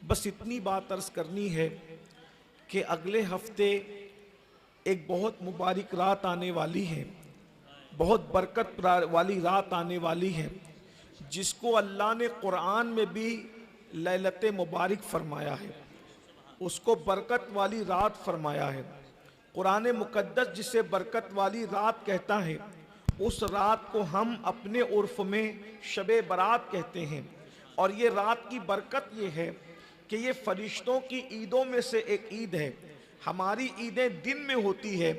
बस इतनी बात अर्ज करनी है कि अगले हफ्ते एक बहुत मुबारक रात आने वाली है, बहुत बरकत वाली रात आने वाली है, जिसको अल्लाह ने कुरान में भी लैलत मुबारक फरमाया है, उसको बरकत वाली रात फरमाया है। कुरान मुकद्दस जिसे बरकत वाली रात कहता है, उस रात को हम अपने उर्फ में शबे बरात कहते हैं। और ये रात की बरकत ये है कि ये फरिश्तों की ईदों में से एक ईद है। हमारी ईदें दिन में होती है,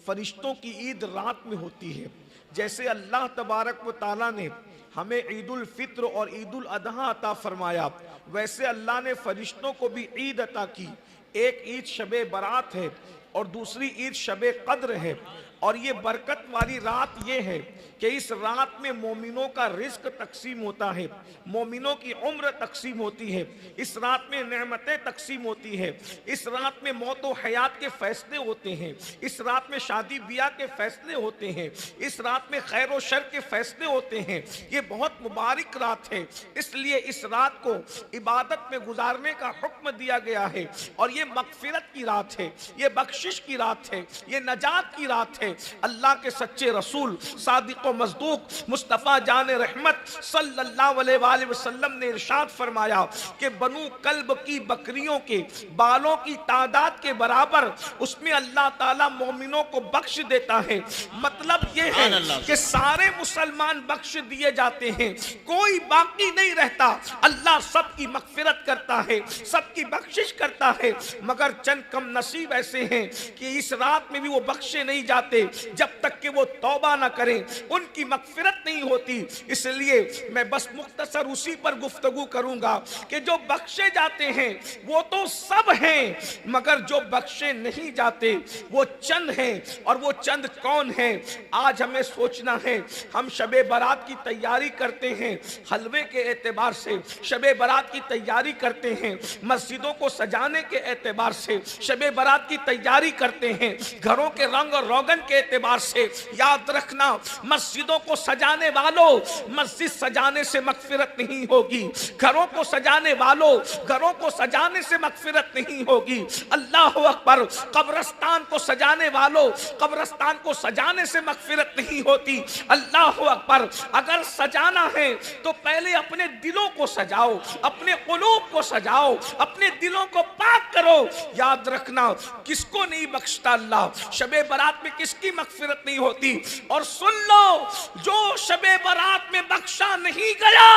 फरिश्तों की ईद रात में होती है। जैसे अल्लाह तबारक व ताला ने हमें ईदुल फित्र और ईदुल अदहा अता फरमाया, वैसे अल्लाह ने फरिश्तों को भी ईद अता की। एक ईद शबे बरात है और दूसरी ईद शबे कद्र है। और ये बरकत वाली रात ये है कि इस रात में मोमिनों का रिज्क तकसीम होता है, मोमिनों की उम्र तकसीम होती है, इस रात में नेमतें तकसीम होती है, इस रात में मौत व हयात के फैसले होते हैं, इस रात में शादी ब्याह के फैसले होते हैं, इस रात में खैर व शर के फैसले होते हैं। ये बहुत मुबारक रात है, इसलिए इस रात को इबादत में गुजारने का हुक्म दिया गया है। और ये मगफिरत की रात है, ये बख्शिश की रात है, ये नजात की रात है। अल्लाह के सच्चे रसूल सादिक व मज़दूक मुस्तफ़ा जान रहमत सल्लल्लाहु अलैहि वसल्लम ने इरशाद फरमाया कि बनु कल्ब की बकरियों के बालों की तादाद के बराबर उसमें अल्लाह ताला मोमिनों को बख्श देता है। मतलब ये है कि सारे मुसलमान बख्श दिए जाते हैं, कोई बाकी नहीं रहता। अल्लाह सबकी मगफिरत करता है, सबकी बख्शिश करता है, मगर चंद कम नसीब ऐसे हैं कि इस रात में भी वो बख्शे नहीं जाते जब तक कि वो तौबा ना करें, उनकी मगफिरत नहीं होती। इसलिए मैं बस मुख्तसर उसी पर गुफ्तगू करूंगा कि जो बख्शे जाते हैं वो तो सब हैं, मगर जो बख्शे नहीं जाते वो चंद हैं। और वो चंद कौन हैं? आज हमें सोचना है। हम शबे बारात की तैयारी करते हैं, हलवे के एतबार से शबे बारात की तैयारी करते हैं, मस्जिदों को सजाने के एतबार से शबे बारात की तैयारी करते हैं, घरों के रंग और रोगन के एतबार से। याद रखना, मस्जिदों को सजाने वालों, मस्जिद सजाने से मगफिरत नहीं होगी। घरों को सजाने वालों, घरों को सजाने से मगफिरत नहीं होगी। अल्लाह अकबर। कब्रस्तान को सजाने वालों, कब्रस्तान को सजाने से मगफिरत नहीं होती। अल्लाह अकबर। अगर सजाना है तो पहले अपने दिलों को सजाओ, अपने कुलूब को सजाओ, अपने दिलों को पाक करो। याद रखना, किसको नहीं बख्शता अल्लाह, शबे बारात में किसकी मगफिरत नहीं होती। और सुन लो, जो शबे बारात में बख्शा नहीं गया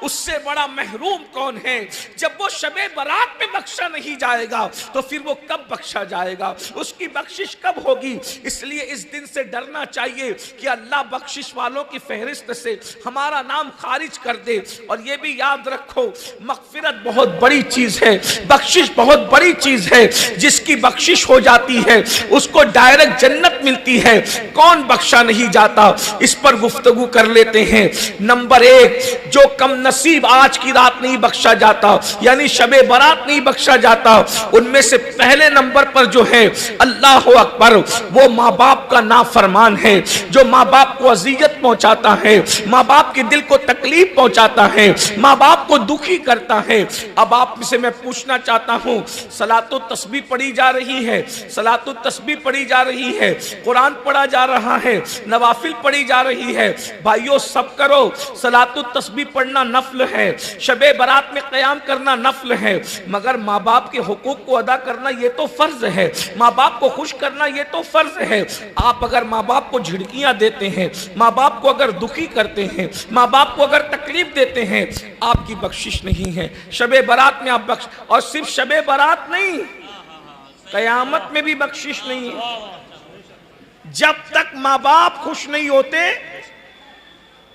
उससे बड़ा महरूम कौन है। जब वो शबे बारात में बख्शा नहीं जाएगा तो फिर वो कब बख्शा जाएगा, उसकी बख्शिश कब होगी। इसलिए इस दिन से डरना चाहिए कि अल्लाह बख्शिश वालों की फहरिस्त से हमारा नाम खारिज कर दे। और ये भी याद रखो, मगफिरत बहुत बड़ी चीज है, बख्शिश बहुत बड़ी चीज है। जिसकी बख्शिश हो जाती है उसको डायरेक्ट जन्नत मिलती है। कौन बख्शा नहीं जाता, इस पर गुफ्तगू कर लेते हैं। नंबर एक, जो कम नसीब आज की रात नहीं बख्शा जाता, यानी शबे बारात नहीं बख्शा जाता, उनमें से पहले नंबर पर जो है, अल्लाह अकबर, वो माँ बाप का नाफरमान है, जो माँ बाप को अजियत पहुंचाता है, माँ बाप के दिल को तकलीफ पहुंचाता है, माँ बाप को दुखी करता है। अब आप से मैं पूछना चाहता हूँ, सलातो तस्बीह पढ़ी जा रही है, सलातो तस्बीह पढ़ी जा रही है, कुरान पढ़ा जा रहा है, नवाफिल पढ़ी जा रही है। भाइयों, सब करो। सलातो तस्बीह पढ़ना नफल है, शबे बारात में क़याम करना नफल है, मगर माँ बाप के हुकूक को अदा करना ये तो फर्ज है, माँ बाप को खुश करना ये तो फर्ज है। आप अगर माँ बाप को झिड़कियां देते हैं, माँ बाप को अगर दुखी करते हैं, माँ बाप को अगर तकलीफ देते हैं, आपकी बख्शिश नहीं है। शबे बारात में आप बख्श, और सिर्फ शबे बारात नहीं, कयामत में भी बख्शिश नहीं है। जब तक माँ बाप खुश नहीं होते,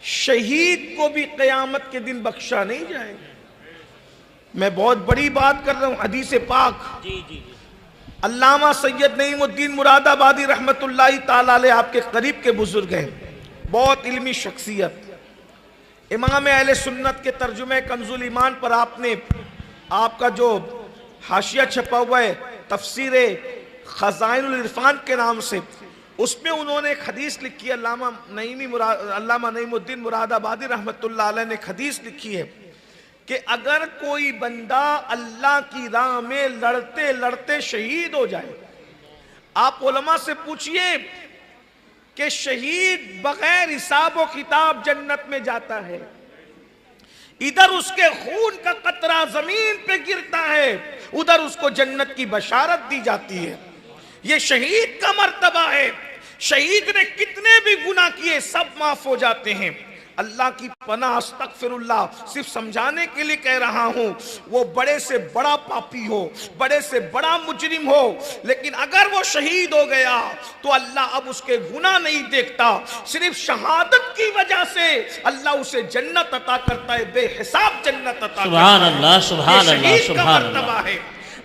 शहीद को भी कयामत के दिन बख्शा नहीं जाएगा। मैं बहुत बड़ी बात कर रहा हूं, हदीस पाक। अल्लामा सैयद नईमुद्दीन मुरादाबादी रहमतुल्लाहि ताला अलैह आपके करीब के बुजुर्ग हैं, बहुत इल्मी शख्सियत। इमाम अहले सुन्नत के तर्जुमे कंजुल ईमान पर आपने, आपका जो हाशिया छपा हुआ है तफसीरे खजाइनुल इरफान के नाम से, उसमें उन्होंने एक हदीस लिखी है। अल्लामा नईमुद्दीन मुरादाबादी रहमतुल्लाह अलैह ने हदीस लिखी है कि अगर कोई बंदा अल्लाह की राह में लड़ते लड़ते शहीद हो जाए, आप उलमा से पूछिए कि शहीद बगैर हिसाब व किताब जन्नत में जाता है, इधर उसके खून का कतरा जमीन पे गिरता है, उधर उसको जन्नत की बशारत दी जाती है। ये शहीद का मर्तबा है। शहीद ने कितने भी गुनाह किए सब माफ हो जाते हैं। अल्लाह की पनाह, अस्तगफिरुल्लाह, सिर्फ समझाने के लिए कह रहा हूं, वो बड़े से बड़ा पापी हो, बड़े से बड़ा मुजरिम हो, लेकिन अगर वो शहीद हो गया तो अल्लाह अब उसके गुनाह नहीं देखता, सिर्फ शहादत की वजह से अल्लाह उसे जन्नत अता करता है, बेहिसाब जन्नत अता करता है। सुभान अल्लाह, सुभान अल्लाह, सुभान अल्लाह है।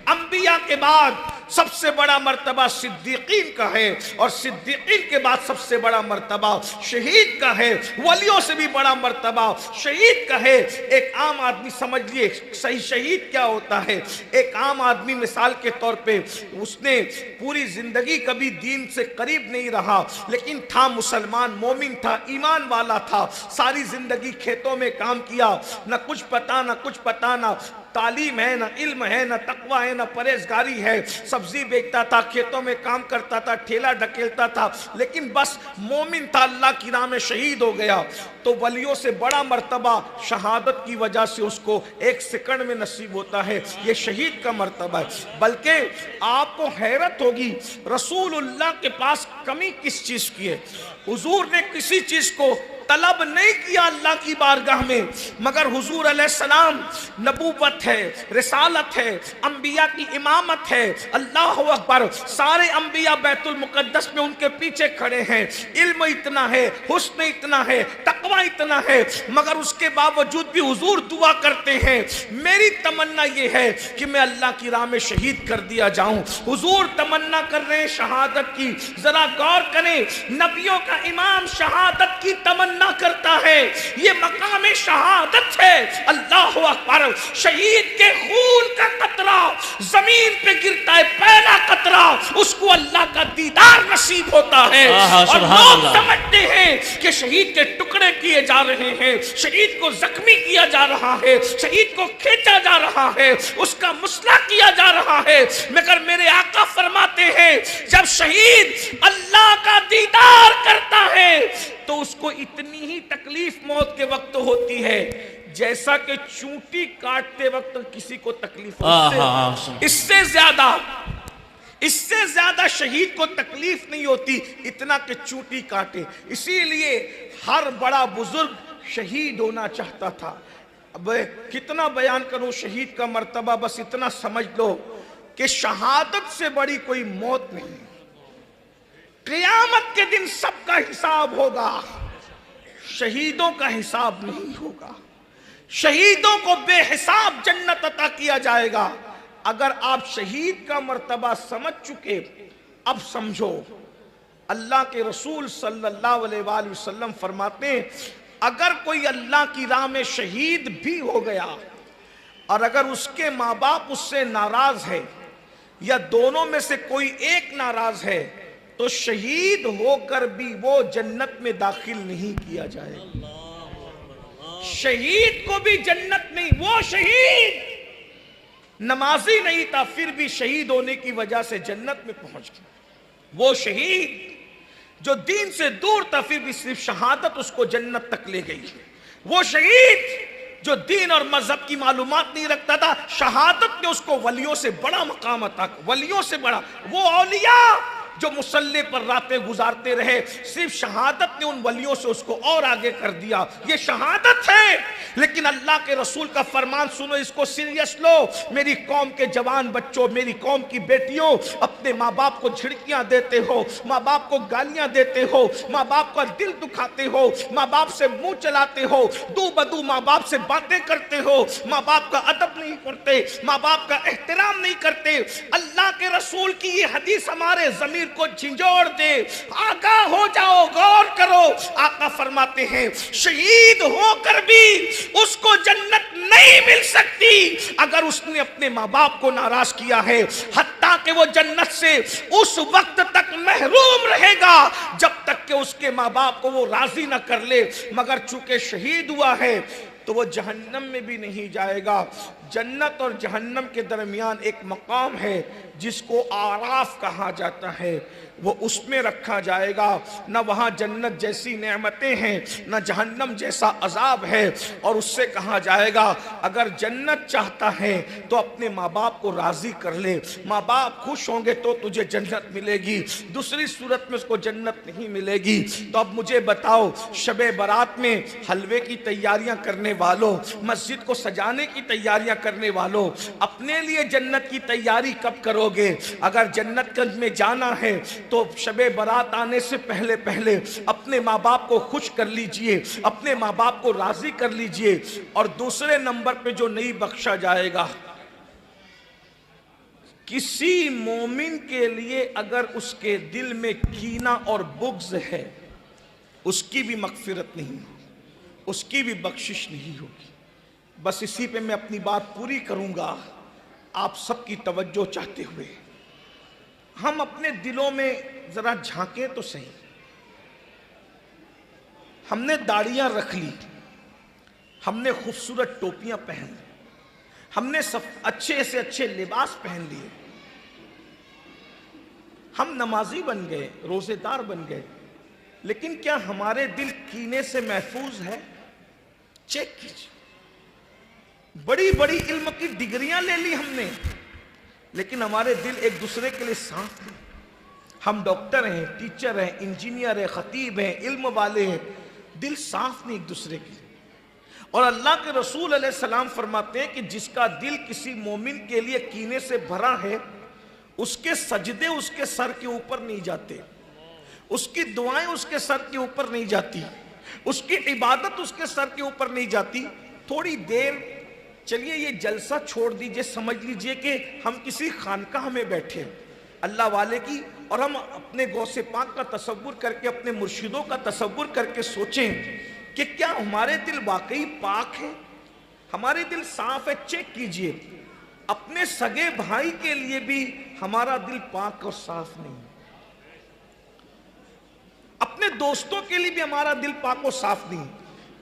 अंबिया के बाद सबसे बड़ा मर्तबा सिद्दीकीन का है, और सिद्दीकीन के बाद सबसे बड़ा मर्तबा शहीद का है। वलियों से भी बड़ा मर्तबा शहीद का है। एक आम आदमी, समझ लिए सही शहीद क्या होता है। एक आम आदमी मिसाल के तौर पे, उसने पूरी जिंदगी कभी दीन से करीब नहीं रहा, लेकिन था मुसलमान, मोमिन था, ईमान वाला था, सारी जिंदगी खेतों में काम किया, न कुछ पता न कुछ पता, न तालीम है, न इल्म है, न तकवा है, न परहेजगारी है, सब्जी बेचता था, खेतों में काम करता था, ठेला ढकेलता था, लेकिन बस मोमिन था, अल्लाह की राह में शहीद हो गया। तो वलियों से बड़ा मर्तबा शहादत की वजह से उसको एक सेकंड में नसीब होता है। ये शहीद का मर्तबा है। बल्कि आपको हैरत होगी, रसूलुल्लाह के पास कमी किस चीज की है। हुजूर ने किसी चीज को तलब नहीं किया अल्लाह की बारगाह में, मगर हुजूर अलैहिस्सलाम नबूवत है, रिसालत है, अंबिया की इमामत है, अल्लाह अकबर, सारे अंबिया बैतुल मुकद्दस में उनके पीछे खड़े हैं, इल्म इतना है, हुस्न इतना है, तकवा इतना है, मगर उसके बावजूद भी हुजूर दुआ करते हैं, मेरी तमन्ना ये है कि मैं अल्लाह की राह में शहीद कर दिया जाऊं। हुजूर तमन्ना कर रहे हैं शहादत की। जरा गौर करें, नबियों का इमाम शहादत की तमन्ना करता है, ये मकाम शहादत है। अल्लाह अकबर, शहीद के खून का कतरा जमीन पे गिरता है, पहला कतरा, उसको अल्लाह का दीदार नसीब होता है। और लोग समझते हैं कि शहीद के टुकड़े किए जा रहे हैं, शहीद को जख्मी किया जा रहा है, शहीद को खींचा जा रहा है, उसका मुसला किया जा रहा है, मगर मेरे आका फरमाते हैं जब शहीद अल्लाह का दीदार करता है तो उसको इतनी ही तकलीफ मौत के वक्त होती है जैसा कि चूंटी काटते वक्त किसी को तकलीफ होती है। इससे ज्यादा शहीद को तकलीफ नहीं होती, इतना कि चूंटी काटे। इसीलिए हर बड़ा बुजुर्ग शहीद होना चाहता था। अब कितना बयान करूं शहीद का मर्तबा, बस इतना समझ लो कि शहादत से बड़ी कोई मौत नहीं। क़यामत के दिन सबका हिसाब होगा, शहीदों का हिसाब नहीं होगा। शहीदों को बेहिसाब जन्नत अता किया जाएगा। अगर आप शहीद का मर्तबा समझ चुके, अब समझो, अल्लाह के रसूल सल्लल्लाहु अलैहि वसल्लम फरमाते हैं, अगर कोई अल्लाह की राह में शहीद भी हो गया और अगर उसके माँ बाप उससे नाराज है या दोनों में से कोई एक नाराज है तो शहीद होकर भी वो जन्नत में दाखिल नहीं किया जाएगा। शहीद को भी जन्नत नहीं, वो शहीद नमाजी नहीं था फिर भी शहीद होने की वजह से जन्नत में पहुंच गया। वो शहीद जो दीन से दूर था फिर भी सिर्फ शहादत उसको जन्नत तक ले गई। वो शहीद जो दीन और मजहब की मालूमात नहीं रखता था, शहादत ने उसको वलियों से बड़ा मकाम अता, वलियों से बड़ा। वो औलिया जो मुसल्ले पर रातें गुजारते रहे, सिर्फ शहादत ने उन वलियों से उसको और आगे कर दिया। ये शहादत है। लेकिन अल्लाह के रसूल का फरमान सुनो, इसको सीरियस लो। मेरी कौम के जवान बच्चों, मेरी कौम की बेटियों, अपने माँ बाप को झिड़कियां देते हो, माँ बाप को गालियां देते हो, माँ बाप का दिल दुखाते हो, माँ बाप से मुंह चलाते हो, दू बदू माँ बाप से बातें करते हो, माँ बाप का अदब नहीं करते, माँ बाप का एहतराम नहीं करते। अल्लाह के रसूल की ये हदीस हमारे ज़मीर को झिंझोड़ दे। आगाह हो जाओ, गौर करो। आका फरमाते हैं शहीद होकर भी उसको जन्नत नहीं मिल सकती अगर उसने अपने माँ बाप को नाराज किया है। हत्ता कि वो जन्नत से उस वक्त तक महरूम रहेगा जब तक कि उसके माँ बाप को वो राजी ना कर ले। मगर चूंकि शहीद हुआ है, तो वो जहन्नम में भी नहीं जाएगा। जन्नत और जहन्नम के दरमियान एक मकाम है जिसको आराफ कहा जाता है, वो उसमें रखा जाएगा। न वहाँ जन्नत जैसी नेमतें हैं, न जहन्नम जैसा अजाब है। और उससे कहा जाएगा अगर जन्नत चाहता है तो अपने माँ बाप को राजी कर ले, माँ बाप खुश होंगे तो तुझे जन्नत मिलेगी, दूसरी सूरत में उसको जन्नत नहीं मिलेगी। तो अब मुझे बताओ, शबे बारात में हलवे की तैयारियां करने वालों, मस्जिद को सजाने की तैयारियां करने वालों, अपने लिए जन्नत की तैयारी कब करोगे? अगर जन्नत में जाना है तो शबे बारात आने से पहले पहले अपने माँ बाप को खुश कर लीजिए, अपने माँ बाप को राजी कर लीजिए। और दूसरे नंबर पे जो नहीं बख्शा जाएगा, किसी मोमिन के लिए अगर उसके दिल में कीना और बुग़्ज़ है, उसकी भी मग़फ़िरत नहीं होगी, उसकी भी बख्शिश नहीं होगी। बस इसी पे मैं अपनी बात पूरी करूंगा, आप सबकी तवज्जो चाहते हुए। हम अपने दिलों में जरा झांकें तो सही। हमने दाढ़ियां रख ली, हमने खूबसूरत टोपियां पहन ली, हमने सब अच्छे से अच्छे लिबास पहन लिए, हम नमाजी बन गए, रोजेदार बन गए, लेकिन क्या हमारे दिल कीने से महफूज है? चेक कीजिए। बड़ी बड़ी इल्म की डिग्रियां ले ली हमने, लेकिन हमारे दिल एक दूसरे के लिए साफ नहीं। हम डॉक्टर हैं, टीचर हैं, इंजीनियर हैं, खतीब हैं, इल्म वाले हैं, दिल साफ नहीं एक दूसरे के लिए। और अल्लाह के रसूल अलैहिस्सलाम फरमाते हैं कि जिसका दिल किसी मोमिन के लिए कीने से भरा है, उसके सजदे उसके सर के ऊपर नहीं जाते, उसकी दुआएं उसके सर के ऊपर नहीं जाती, उसकी इबादत उसके सर के ऊपर नहीं जाती। थोड़ी देर चलिए ये जलसा छोड़ दीजिए, समझ लीजिए कि हम किसी खानकाह में बैठे अल्लाह वाले की, और हम अपने गौसे पाक का तसव्वुर करके, अपने मुर्शिदों का तसव्वुर करके सोचें कि क्या हमारे दिल वाकई पाक है, हमारे दिल साफ है। चेक कीजिए, अपने सगे भाई के लिए भी हमारा दिल पाक और साफ नहीं, अपने दोस्तों के लिए भी हमारा दिल पाक और साफ नहीं।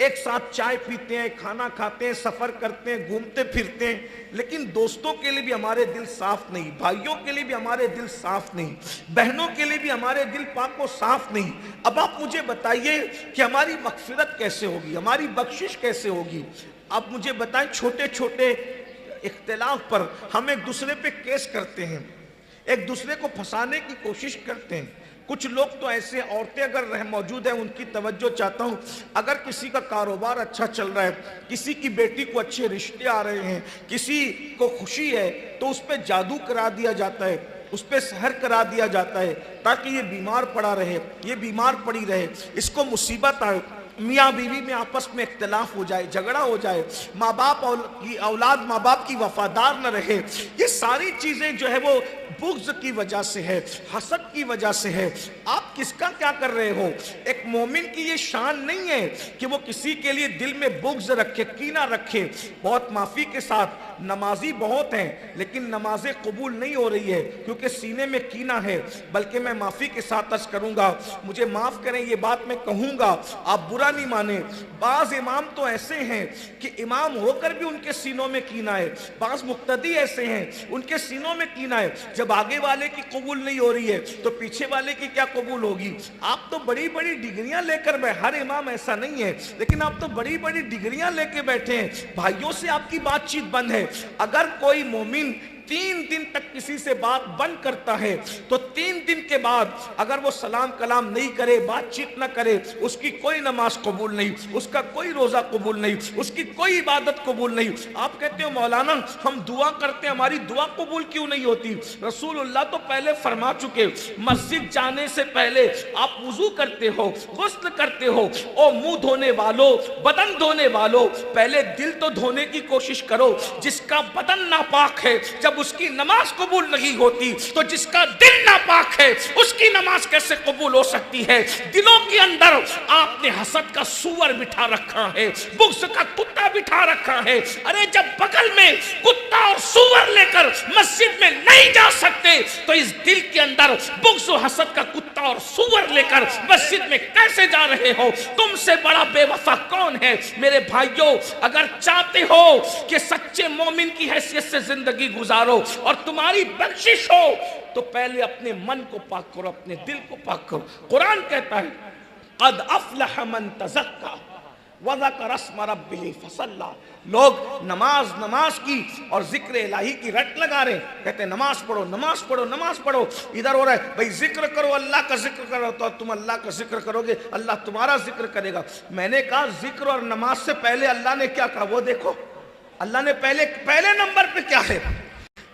एक साथ चाय पीते हैं, खाना खाते हैं, सफर करते हैं, घूमते फिरते हैं, लेकिन दोस्तों के लिए भी हमारे दिल साफ नहीं, भाइयों के लिए भी हमारे दिल साफ नहीं, बहनों के लिए भी हमारे दिल पाक और साफ नहीं। अब आप मुझे बताइए कि हमारी मग़फ़िरत कैसे होगी, हमारी बख्शिश कैसे होगी? आप मुझे बताएं, छोटे छोटे इख्तिलाफ पर हम एक दूसरे पे केस करते हैं, एक दूसरे को फंसाने की कोशिश करते हैं। कुछ लोग तो ऐसे, औरतें अगर रह मौजूद हैं उनकी तवज्जो चाहता हूँ, अगर किसी का कारोबार अच्छा चल रहा है, किसी की बेटी को अच्छे रिश्ते आ रहे हैं, किसी को खुशी है, तो उस पर जादू करा दिया जाता है, उस पर सहर करा दिया जाता है, ताकि ये बीमार पड़ा रहे, ये बीमार पड़ी रहे, इसको मुसीबत आए, मियाँ बीवी में आपस में इख्तिलाफ हो जाए, झगड़ा हो जाए, माँ बाप की औलाद माँ बाप की वफादार न रहे। ये सारी चीज़ें जो है वो बुग़्ज़ की वजह से है, हसद की वजह से है। आप किसका क्या कर रहे हो? एक मोमिन की ये शान नहीं है कि वो किसी के लिए दिल में बुग़्ज़ रखे, कीना रखे। बहुत माफ़ी के साथ नमाजी बहुत हैं, लेकिन नमाजें कबूल नहीं हो रही है क्योंकि सीने में कीना है। बल्कि मैं माफ़ी के साथ अर्ज़ करूँगा, मुझे माफ़ करें, ये बात मैं कहूँगा, आप बुरा नहीं माने। बाज़ इमाम तो ऐसे हैं कि इमाम होकर भी उनके सीनों में कीना है, बाज़ मुक्तदी ऐसे हैं उनके सीनों में कीना है। जब आगे वाले की कबूल नहीं हो रही है तो पीछे वाले की क्या कबूल होगी? आप तो बड़ी बड़ी डिग्रियां लेकर बैठे, हर इमाम ऐसा नहीं है, लेकिन आप तो बड़ी बड़ी डिग्रियां लेके बैठे हैं, भाइयों से आपकी बातचीत बंद है। अगर कोई मोमिन 3 दिन तक किसी से बात बंद करता है तो 3 दिन के बाद अगर वो सलाम कलाम नहीं करे, बातचीत ना करे, उसकी कोई नमाज कबूल नहीं, उसका कोई रोजा कबूल नहीं, उसकी कोई इबादत कबूल नहीं। आप कहते हो मौलाना हम दुआ करते हैं, हमारी दुआ कबूल क्यों नहीं होती? रसूलुल्लाह तो पहले फरमा चुके, मस्जिद जाने से पहले आप वुजू करते हो, गुस्ल करते हो, और मुंह धोने वालों, बदन धोने वालों, पहले दिल तो धोने की कोशिश करो। जिसका बदन नापाक है, जब उसकी नमाज कबूल नहीं होती तो जिसका दिल नापाक है उसकी नमाज कैसे कबूल हो सकती है? दिलों के अंदर आपने हसद का सूअर बिठा रखा है, बुग़्ज़ का कुत्ता बिठा रखा है। अरे जब बगल में कुत्ता और सूअर लेकर मस्जिद में नहीं जा सकते तो इस दिल के अंदर बुग़्ज़ और हसद का कुत्ता कुत्ता और सुअर लेकर मस्जिद में कैसे जा रहे हो? तुमसे बड़ा बेवफा कौन है? मेरे भाइयों, अगर चाहते हो कि सच्चे मोमिन की हैसियत से जिंदगी गुजारो और तुम्हारी बख्शिश हो, तो पहले अपने मन को पाक करो, अपने दिल को पाक करो। कुरान कहता है क़द अफ़लह मन तज़क्का व ज़करा अस्म रब्बिही फसल्ला। लोग नमाज की और जिक्र इलाही की रट लगा रहे, कहते हैं नमाज पढ़ो नमाज पढ़ो नमाज पढ़ो। इधर हो रहा है भाई जिक्र करो, अल्लाह का जिक्र करो, तो तुम अल्लाह का जिक्र करोगे, अल्लाह तुम्हारा जिक्र करेगा। मैंने कहा जिक्र और नमाज से पहले अल्लाह ने क्या कहा वो देखो। अल्लाह ने पहले नंबर पे क्या है,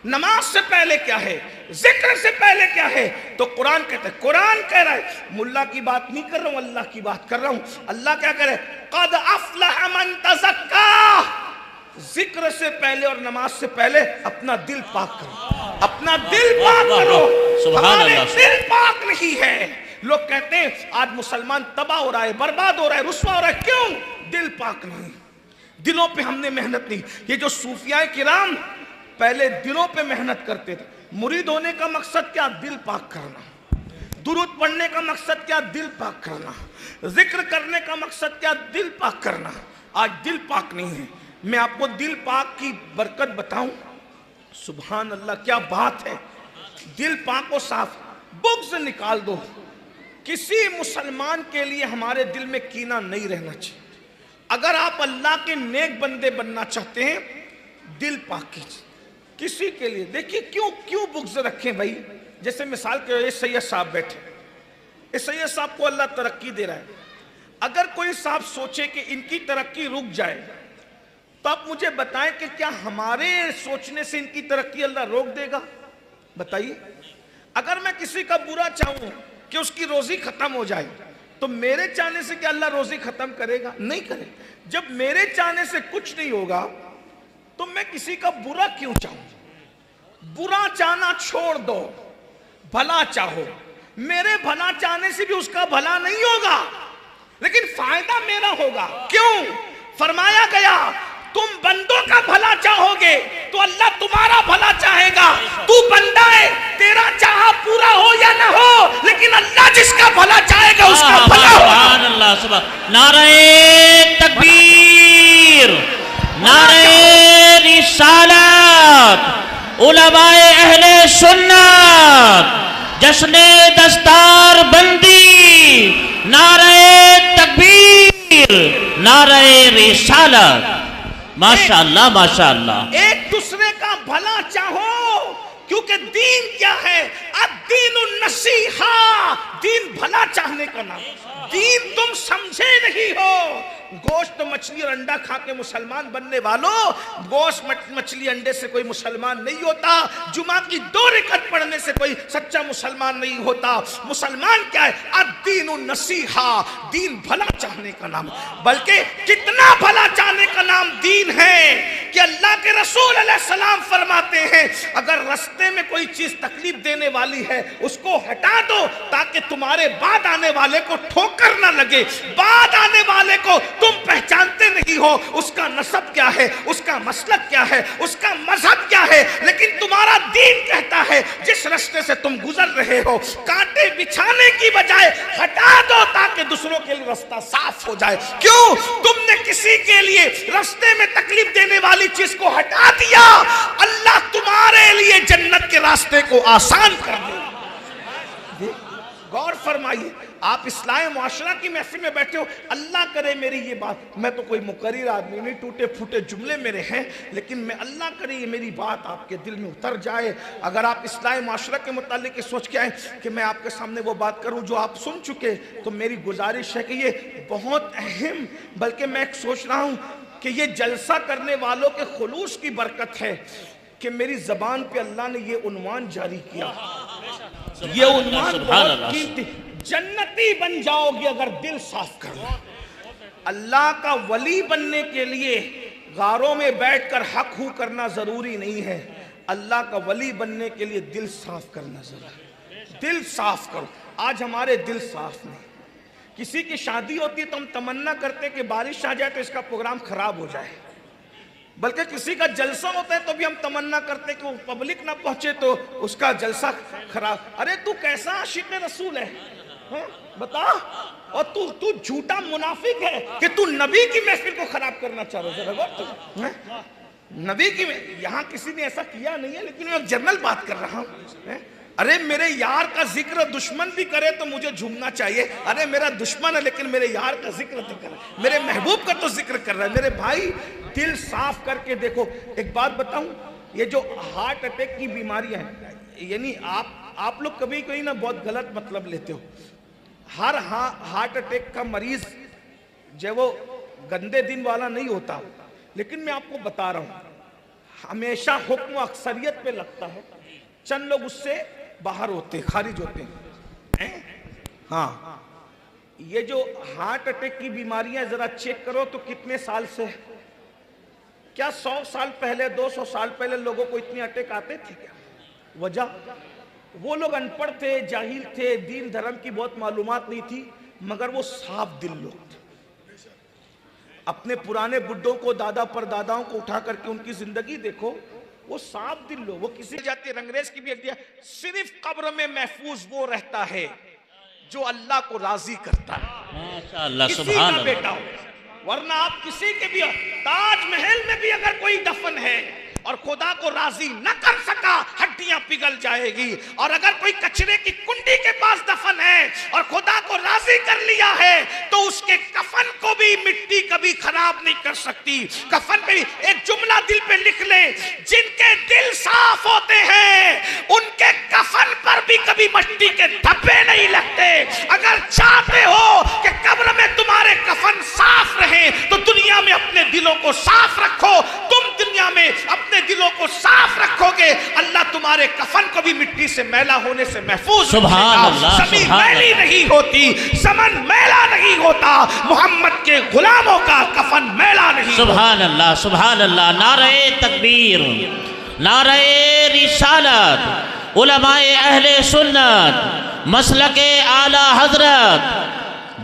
नमाज से पहले क्या है, जिक्र से पहले क्या है। तो कुरान कहता है, कुरान कह रहा है, मुल्ला की बात नहीं कर रहा हूं, अल्लाह की बात कर रहा हूं। अल्लाह क्या कह रहा है? क़द अफ़लह मन तज़क्का। जिक्र से पहले और नमाज से पहले अपना दिल पाक करो, अपना दिल पाक करो। हमारे दिल पाक नहीं है। लोग कहते हैं आज मुसलमान तबाह हो रहा है, बर्बाद हो रहा है, रुस्वा हो रहा है। क्यों? दिल पाक नहीं, दिलों पे हमने मेहनत नहीं। ये जो सूफिया किराम पहले दिलों पे मेहनत करते थे। मुरीद होने का मकसद क्या? दिल पाक करना। दुरूद पढ़ने का मकसद क्या? दिल पाक करना। जिक्र करने का मकसद क्या? दिल पाक करना। आज दिल पाक नहीं है। मैं आपको दिल पाक की बरकत बताऊं, सुभान अल्लाह, क्या बात है। दिल पाक को साफ, बुग़्ज़ निकाल दो। किसी मुसलमान के लिए हमारे दिल में कीना नहीं रहना चाहिए। अगर आप अल्लाह के नेक बंदे बनना चाहते हैं, दिल पाक कीजिए। किसी के लिए देखिए, क्यों बुग़्ज़ रखें भाई। जैसे मिसाल के ये सैयद साहब बैठे, इस सैयद साहब को अल्लाह तरक्की दे रहा है। अगर कोई साहब सोचे कि इनकी तरक्की रुक जाए, तो आप मुझे बताएं कि क्या हमारे सोचने से इनकी तरक्की अल्लाह रोक देगा? बताइए। अगर मैं किसी का बुरा चाहूं कि उसकी रोजी खत्म हो जाए, तो मेरे चाहने से क्या अल्लाह रोजी खत्म करेगा? नहीं करे। जब मेरे चाहने से कुछ नहीं होगा, तो मैं किसी का बुरा क्यों चाहूं? बुरा चाहना छोड़ दो, भला चाहो। मेरे भला चाहने से भी उसका भला नहीं होगा, लेकिन फायदा मेरा होगा। क्यों? फरमाया गया तुम बंदों का भला चाहोगे तो अल्लाह तुम्हारा भला चाहेगा। तू बंदा है, तेरा चाहा पूरा हो या ना हो, लेकिन अल्लाह जिसका भला चाहेगा उसका भला होगा। सुभान अल्लाह, सुभान। नारे तकबीर, नारे रिसालत, उलमाए अहले सुन्नत, जश्ने दस्तार बंदी, नारे तकबीर, नारे रिसालत। माशाअल्लाह माशाअल्लाह। एक दूसरे का भला चाहो, क्योंकि दीन क्या है? अद्दीनुन नसीहा, दीन भला चाहने का नाम। दीन तुम समझे नहीं हो। गोश्त मछली और अंडा खा के मुसलमान बनने वालों, गोश्त मछली अंडे से कोई मुसलमान नहीं होता। जुमा की 2 रकात पढ़ने से कोई सच्चा मुसलमान नहीं होता। मुसलमान क्या है? अद्दीनुन नसीहा, दीन भला चाहने का नाम। बल्कि कितना भला चाहने का नाम दीन है कि अल्लाह के रसूल अलैहिस्सलाम फरमाते हैं, अगर रास्ते में कोई चीज तकलीफ देने वाली है उसको हटा दो, ताकि तुम्हारे बाद आने वाले को ठोकर ना लगे। बाद आने वाले को तुम पहचानते नहीं हो, उसका नसब क्या है, उसका मसलक क्या है, उसका मजहब क्या है, लेकिन तुम्हारा दीन कहता है जिस रास्ते से तुम गुजर रहे हो, कांटे बिछाने की बजाय हटा दो, ताकि दूसरों के लिए रास्ता साफ हो जाए। क्यों? तुमने किसी के लिए रास्ते में तकलीफ देने वाली चीज को हटा दिया, अल्लाह तुम्हारे लिए जन्नत के रास्ते को आसान कर दे। गौर फरमाइए। आप इस्लाम मुआशरा की महफिल में बैठे हो, अल्लाह करे मेरी ये बात, मैं तो कोई मुकर्रिर आदमी नहीं, टूटे फूटे जुमले मेरे हैं, लेकिन मैं अल्लाह करे ये मेरी बात आपके दिल में उतर जाए। अगर आप इस्लाम मुआशरा के मुतालिक सोच के आए कि मैं आपके सामने वो बात करूं जो आप सुन चुके, तो मेरी गुजारिश है कि ये बहुत अहम, बल्कि मैं सोच रहा हूं कि ये जलसा करने वालों के खुलूस की बरकत है कि मेरी जबान पे अल्लाह ने ये उन्वान जारी किया। ये उन्वान बहुत कीमती, जन्नती बन जाओगे अगर दिल साफ कर लो। अल्लाह का वली बनने के लिए गारों में बैठकर हक हू करना जरूरी नहीं है। अल्लाह का वली बनने के लिए दिल साफ करना जरूरी। दिल साफ करो। आज हमारे दिल साफ नहीं। किसी की शादी होती है तो हम तमन्ना करते कि बारिश आ जाए तो इसका प्रोग्राम खराब हो जाए, बल्कि किसी का जलसा होता है तो भी हम तमन्ना करते कि वो पब्लिक ना पहुंचे तो उसका जलसा खराब। अरे तू कैसा आशिक रसूल है, हैं? बता। और तू झूठा मुनाफिक है कि तू नबी की महफिल को खराब करना चाह रहा है। नबी की यहां किसी ने ऐसा किया नहीं है, लेकिन मैं जनरल बात कर रहा हूं। अरे मेरे यार का जिक्र दुश्मन भी करे तो मुझे झूमना चाहिए। अरे मेरा दुश्मन है लेकिन मेरे यार का जिक्र तो कर रहा है, मेरे महबूब का तो जिक्र कर रहा है। मेरे भाई दिल साफ करके देखो। एक बात बताऊं, ये जो हार्ट अटैक की बीमारियां हैं, यानी आप लोग कभी कभी ना बहुत गलत मतलब लेते हो। हर हार्ट अटैक का मरीज जो वो गंदे दिन वाला नहीं होता, लेकिन मैं आपको बता रहा हूं हमेशा हुक्म अक्सरियत पे लगता है, चंद लोग उससे बाहर होते, खारिज होते हैं। हाँ, ये जो हार्ट अटैक की बीमारियां जरा चेक करो तो कितने साल से, क्या 100 साल पहले 200 साल पहले लोगों को इतने अटैक आते थे क्या? वजह वो लोग अनपढ़ थे, जाहिल थे, दीन धर्म की बहुत मालूमात नहीं थी, मगर वो साफ दिल लोग थे। अपने पुराने बुड्ढों को, दादा परदादाओं को उठा करके उनकी जिंदगी देखो, वो साफ दिल लोग। वो किसी जाती रंगरेज की भी दिया, सिर्फ कब्र में महफूज वो रहता है जो अल्लाह को राजी करता है। माशाअल्लाह, किसी सुभान का बेटा हो, वरना आप किसी के भी, ताजमहल में भी अगर कोई दफन है और खुदा को राजी न कर सका, हड्डियां पिघल जाएगी। और अगर कोई कचरे की कुंडी के पास दफन है और खुदा को राजी कर लिया है, तो उसके कफन को भी मिट्टी कभी खराब नहीं कर सकती। कफन पे एक जुमला दिल पे लिख ले, जिनके दिल साफ होते हैं उनके कफन पर भी कभी मिट्टी के धब्बे नहीं लगते। अगर चाहते हो कि कब्र में तुम्हारे कफन साफ रहे, तो दुनिया में अपने दिलों को साफ रखो। तुम दुनिया में अपने दिलों को साफ रखोगे, अल्लाह तुम्हारे कफन को भी मिट्टी से मैला होने से महफूज रखेगा। ज़मीन मैली नहीं होती, ज़मन मैला नहीं होता, मोहम्मद के गुलामों का कफन मैला नहीं। सुभान अल्लाह, सुभान अल्लाह। नारे तकबीर, नारे रिसालत, उलमाए अहले सुन्नत, मसलके आला हजरत,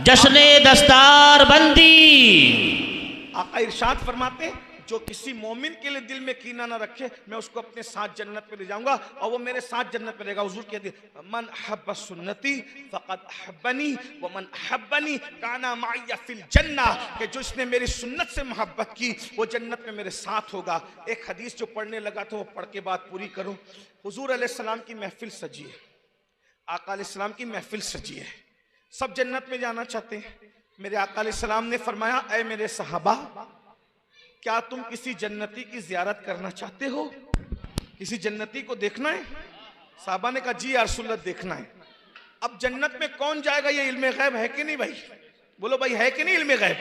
जश्ने दस्तार बंदी। आका इरशाद फरमाते, जो किसी मोमिन के लिए दिल में कीना ना रखे, मैं उसको अपने साथ जन्नत में ले जाऊंगा और वो मेरे साथ जन्नत में रहेगा। हुजूर कहते मन हब्ब सुन्नती फक़द हब्बनी व मन हब्बनी काना माइया फिल जन्ना, कि जो इसने मेरी सुन्नत से मोहब्बत की वो जन्नत में मेरे साथ होगा। एक हदीस जो पढ़ने लगा था वो पढ़ के बात पूरी करूं। हुजूर अलैहिस्सलाम की महफिल सजी है, आका अलैहिस्सलाम की महफिल सजी है, सब जन्नत में जाना चाहते हैं। मेरे आका अलैहिस्सलाम ने फरमाया, ऐ मेरे सहाबा, क्या तुम किसी जन्नती की जियारत करना चाहते हो? किसी जन्नती को देखना है? साहबा ने कहा जी या रसूलल्लाह, देखना है। अब जन्नत में कौन जाएगा, ये इल्मे गैब है कि नहीं भाई? बोलो भाई, है कि नहीं इल्मे गैब?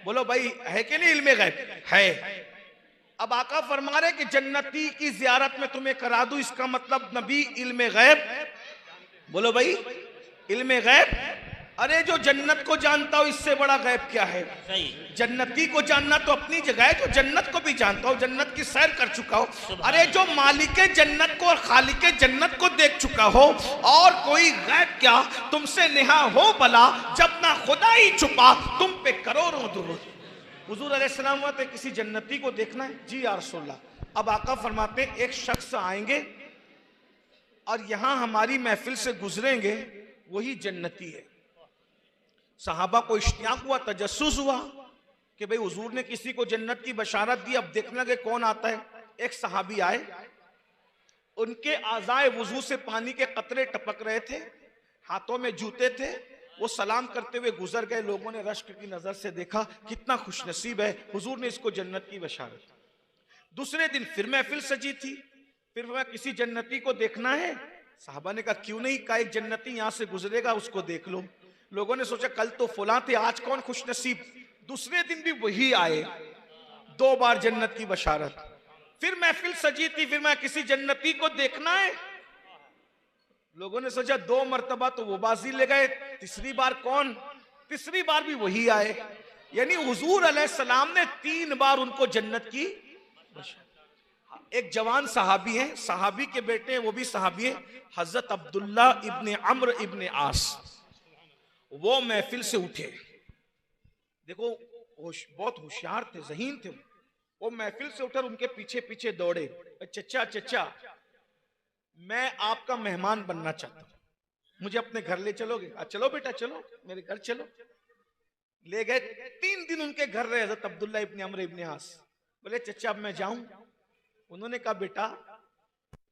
बोलो भाई, है कि नहीं इल्मे गैब? है। अब आका फरमा रहे कि जन्नती की जियारत में तुम्हें करा दूं, इसका मतलब नबी इल्मे गैब। बोलो भाई, इल्मे गैब। अरे जो जन्नत को जानता हो, इससे बड़ा गैब क्या है? जन्नती को जानना तो अपनी जगह है, जो जन्नत को भी जानता हो, जन्नत की सैर कर चुका हो। अरे जो मालिके जन्नत को और खालिके जन्नत को देख चुका हो, और कोई गैब क्या तुमसे नेहा हो भला, जब ना खुदा ही छुपा तुम पे करोड़ों दुरूद। हुजूर अलैहिस्सलाम कहते, किसी जन्नती को देखना है? जी या रसूलल्लाह। अब आका फरमाते हैं, एक शख्स आएंगे और यहां हमारी महफिल से गुजरेंगे, वही जन्नती है। सहाबा को इश्तियाक हुआ, तजस्सुस हुआ कि भाई हुजूर ने किसी को जन्नत की बशारत दी, अब देखने लगे कौन आता है। एक सहाबी आए, उनके आज़ाए वुजू से पानी के कतरे टपक रहे थे, हाथों में जूते थे, वो सलाम करते हुए गुजर गए। लोगों ने रश्क की नजर से देखा, कितना खुशनसीब है, हुजूर ने इसको जन्नत की बशारत। दूसरे दिन फिर महफिल सजी थी, फिर वह किसी जन्नती को देखना है। साहबा ने कहा क्यों नहीं, का एक जन्नती यहां से गुजरेगा, उसको देख लो। लोगों ने सोचा कल तो फुला थे, आज कौन खुशनसीब। दूसरे दिन भी वही आए, 2 बार जन्नत की बशारत। फिर महफिल सजी थी, फिर मैं किसी जन्नती को देखना है। लोगों ने सोचा 2 मरतबा तो वो बाजी ले गए, तीसरी बार कौन? तीसरी बार भी वही आए। यानी हुजूर अलैहिस्सलाम ने 3 बार उनको जन्नत की बशारत। एक जवान सहाबी है, सहाबी के बेटे हैं, वो भी सहाबी है, हजरत अब्दुल्ला इब्ने अम्र इब्ने आस। वो महफिल से उठे, देखो बहुत होशियार थे, ज़हीन थे। वो महफिल से उठकर उनके पीछे पीछे दौड़े, चचा चचा मैं आपका मेहमान बनना चाहता हूं। मुझे अपने घर ले चलोगे? चलो बेटा चलो, मेरे घर चलो। ले गए, 3 दिन उनके घर रहे हजरत अब्दुल्ला इब्न अम्र इब्न आस। बोले चचा अब मैं जाऊं? उन्होंने कहा बेटा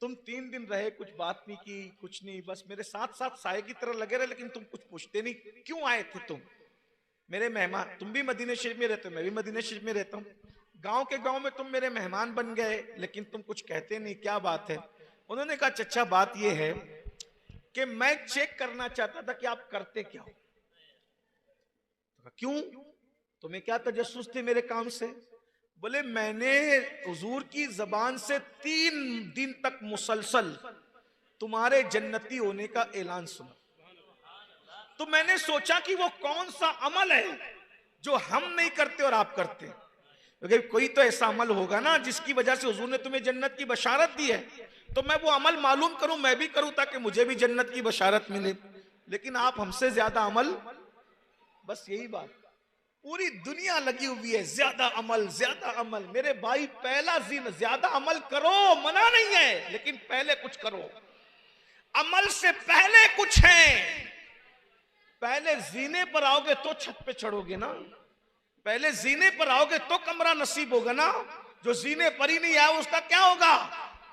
तुम 3 दिन रहे, कुछ बात नहीं की, कुछ नहीं, बस मेरे साथ साथ साए की तरह लगे रहे, लेकिन तुम कुछ पूछते नहीं, क्यों आए थे तुम? मेरे मेहमान, तुम भी मदीना शरीफ में रहते हो, मैं भी मदीना शरीफ में रहता हूँ, गांव के गांव में तुम मेरे मेहमान बन गए, लेकिन तुम कुछ कहते नहीं, क्या बात है? उन्होंने कहा चचा बात यह है कि मैं चेक करना चाहता था कि आप करते क्या हो। क्यों? तुम्हें क्या तजस्सुस थी मेरे काम से? बोले मैंने हुजूर की जबान से 3 दिन तक मुसलसल तुम्हारे जन्नती होने का ऐलान सुना, तो मैंने सोचा कि वो कौन सा अमल है जो हम नहीं करते और आप करते हैं, क्योंकि कोई तो ऐसा अमल होगा ना जिसकी वजह से हुजूर ने तुम्हें जन्नत की बशारत दी है, तो मैं वो अमल मालूम करूं, मैं भी करूं, ताकि मुझे भी जन्नत की बशारत मिले। लेकिन आप हमसे ज्यादा अमल, बस यही बात, पूरी दुनिया लगी हुई है ज्यादा अमल ज्यादा अमल। मेरे भाई पहला जिन ज्यादा अमल करो, मना नहीं है, लेकिन पहले कुछ करो। अमल से पहले कुछ है, पहले जीने पर आओगे तो छत पे चढ़ोगे ना, पहले जीने पर आओगे तो कमरा नसीब होगा ना। जो जीने पर ही नहीं आया उसका क्या होगा?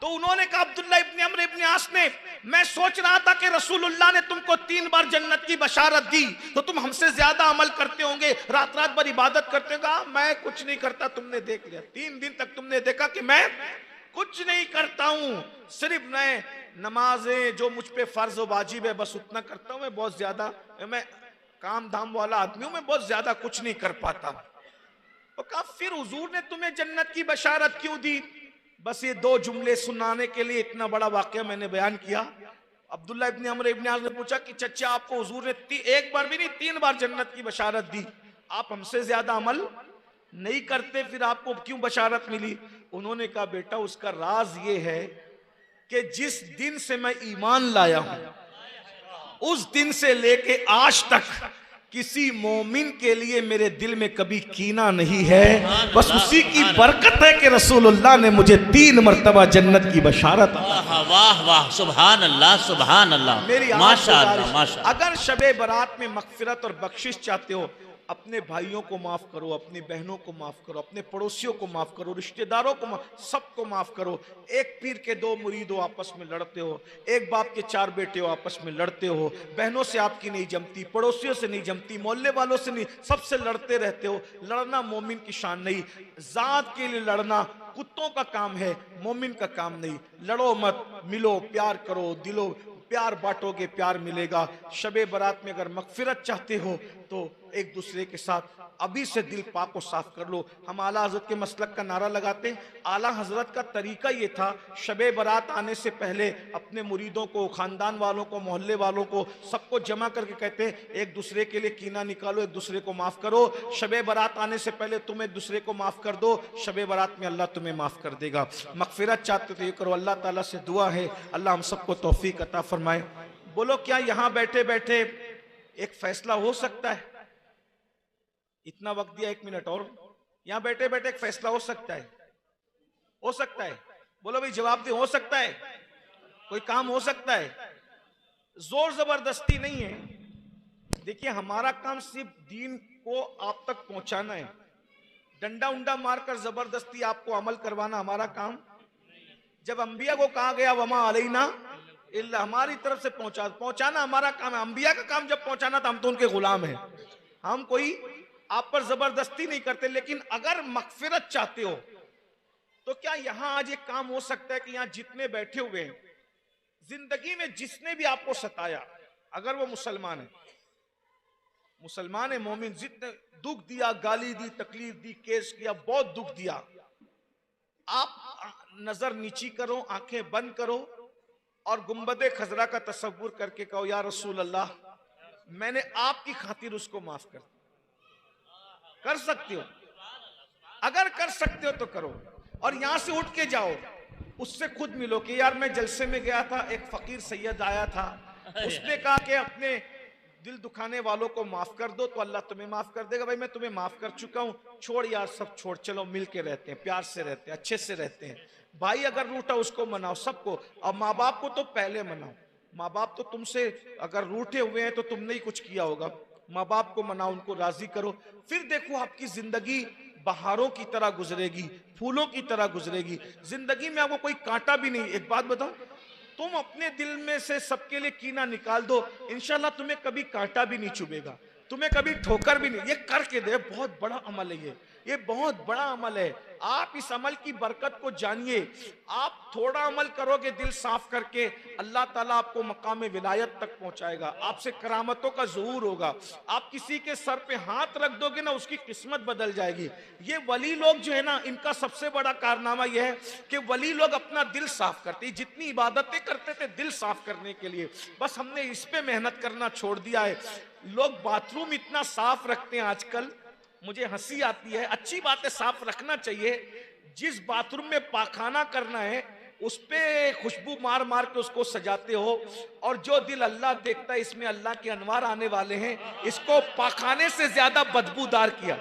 तो उन्होंने कहा अब्दुल्ला इब्न अम्र इब्न आस ने, मैं सोच रहा था कि रसूलुल्लाह ने तुमको 3 बार जन्नत की बशारत दी, तो तुम हमसे ज्यादा अमल करते होंगे, रात रात भर इबादत करते होगा। मैं कुछ नहीं करता, तुमने देख लिया, 3 दिन तक तुमने देखा कि मैं कुछ नहीं करता हूं, सिर्फ मैं नमाजें जो मुझ पे फर्ज व वाजिब है बस उतना करता हूं, मैं बहुत ज्यादा, मैं काम धाम वाला आदमी हूं, मैं बहुत ज्यादा कुछ नहीं कर पाता। तो कहा फिर हुजूर ने तुम्हें जन्नत की बशारत क्यों दी? बस ये 2 जुमले सुनाने के लिए इतना बड़ा वाकया मैंने बयान किया। अब्दुल्ला इब्न अम्र इब्न आस ने पूछा कि चचा आपको हुजूर ने 1 बार भी नहीं 3 बार जन्नत की बशारत दी, आप हमसे ज्यादा अमल नहीं करते, फिर आपको क्यों बशारत मिली? उन्होंने कहा बेटा उसका राज ये है कि जिस दिन से मैं ईमान लाया हूं उस दिन से लेके आज तक किसी मोमिन के लिए मेरे दिल में कभी कीना नहीं है, बस उसी की बरकत है कि रसूलुल्लाह ने मुझे 3 मर्तबा जन्नत की बशारत। वाह वाह, सुभान अल्लाह सुभान अल्लाह, मेरी माशाअल्लाह माशाअल्लाह। अगर शबे बारात में मगफिरत और बख्शिश चाहते हो, अपने भाइयों को माफ करो, अपनी बहनों को माफ करो, अपने पड़ोसियों को माफ करो, रिश्तेदारों को सबको माफ करो। एक पीर के 2 मुरीद हो आपस में लड़ते हो, एक बाप के 4 बेटे हो आपस में लड़ते हो, बहनों से आपकी नहीं जमती, पड़ोसियों से नहीं जमती, मोहल्ले वालों से नहीं, सबसे लड़ते रहते हो। लड़ना मोमिन की शान नहीं, जात के लिए लड़ना कुत्तों का काम है, मोमिन का काम नहीं। लड़ो मत, मिलो, प्यार करो, दिलो प्यार बांटोगे प्यार मिलेगा। शबे बारात में अगर मगफिरत चाहते हो तो एक दूसरे के साथ अभी से दिल पाक को साफ कर लो। हम आला हजरत के मसलक का नारा लगाते हैं। आला हजरत का तरीका ये था, शबे बारात आने से पहले अपने मुरीदों को, खानदान वालों को, मोहल्ले वालों को, सबको जमा करके कहते हैं एक दूसरे के लिए कीना निकालो, एक दूसरे को माफ करो। शबे बारात आने से पहले तुम एक दूसरे को माफ कर दो, शबे बारात में अल्लाह तुम्हें माफ कर देगा। मगफिरत चाहते तो ये करो। अल्लाह ताला से दुआ है अल्लाह हम सबको तौफीक अता फरमाए। बोलो क्या यहाँ बैठे बैठे एक फैसला हो सकता है? इतना वक्त दिया, 1 मिनट और। यहां बैठे बैठे एक फैसला हो सकता है? हो सकता है? बोलो भाई जवाब दे, हो सकता है? कोई काम हो सकता है? जोर जबरदस्ती नहीं है। देखिए हमारा काम सिर्फ दीन को आप तक पहुंचाना है, डंडा उंडा मारकर जबरदस्ती आपको अमल करवाना हमारा काम। जब अंबिया को कहा गया वमा अलैना इल्ला, हमारी तरफ से पहुंचाना हमारा काम है। अंबिया का काम जब पहुंचाना था, हम तो उनके गुलाम हैं, हम कोई आप पर जबरदस्ती नहीं करते। लेकिन अगर मगफिरत चाहते हो तो क्या यहां आज एक काम हो सकता है कि यहां जितने बैठे हुए हैं, जिंदगी में जिसने भी आपको सताया, अगर वो मुसलमान है, मोमिन, जितने दुख दिया, गाली दी, तकलीफ दी, केस किया, बहुत दुख दिया, आप नजर नीची करो, आंखें बंद करो और गुंबदे खजरा का तसव्वुर करके कहो या रसूल अल्लाह मैंने आपकी खातिर उसको माफ कर सकते हो? अगर कर सकते हो तो करो। और यहां से उठ के जाओ, उससे खुद मिलो कि यार मैं जलसे में गया था, एक फकीर सैयद आया था, उसने कहा कि अपने दिल दुखाने वालों को माफ कर दो तो अल्लाह तुम्हें माफ कर देगा। भाई मैं तुम्हें माफ कर चुका हूं, छोड़ यार सब छोड़, चलो मिल के रहते हैं, प्यार से रहते हैं, अच्छे से रहते हैं। भाई अगर रूठा उसको मनाओ, सबको। और माँ बाप को तो पहले मनाओ, माँ बाप तो तुमसे अगर रूठे हुए हैं तो तुमने ही कुछ किया होगा, माँ बाप को मनाओ, उनको राजी करो, फिर देखो आपकी जिंदगी बहारों की तरह गुजरेगी, फूलों की तरह गुजरेगी, जिंदगी में आपको कोई कांटा भी नहीं। एक बात बताओ, तुम अपने दिल में से सबके लिए कीना निकाल दो, इंशाल्लाह तुम्हें कभी कांटा भी नहीं चुभेगा, तुम्हें कभी ठोकर भी नहीं। ये करके दे, बहुत बड़ा अमल है ये बहुत बड़ा अमल है। आप इस अमल की बरकत को जानिए। आप थोड़ा अमल करोगे दिल साफ करके, अल्लाह ताला आपको मकाम विलायत तक पहुंचाएगा, आपसे करामतों का ज़हूर होगा। आप किसी के सर पे हाथ रख दोगे ना, उसकी किस्मत बदल जाएगी। ये वली लोग जो है ना, इनका सबसे बड़ा कारनामा यह है कि वली लोग अपना दिल साफ करते हैं। जितनी इबादतें करते थे दिल साफ करने के लिए, बस हमने इस पे मेहनत करना छोड़ दिया है। लोग बाथरूम इतना साफ रखते हैं आजकल, मुझे हंसी आती है। अच्छी बात है, साफ रखना चाहिए। जिस बाथरूम में पाखाना करना है उस पे खुशबू मार मार के उसको सजाते हो, और जो दिल अल्लाह देखता है, इसमें अल्लाह के अनवार आने वाले हैं, इसको पाखाने से ज्यादा बदबूदार किया।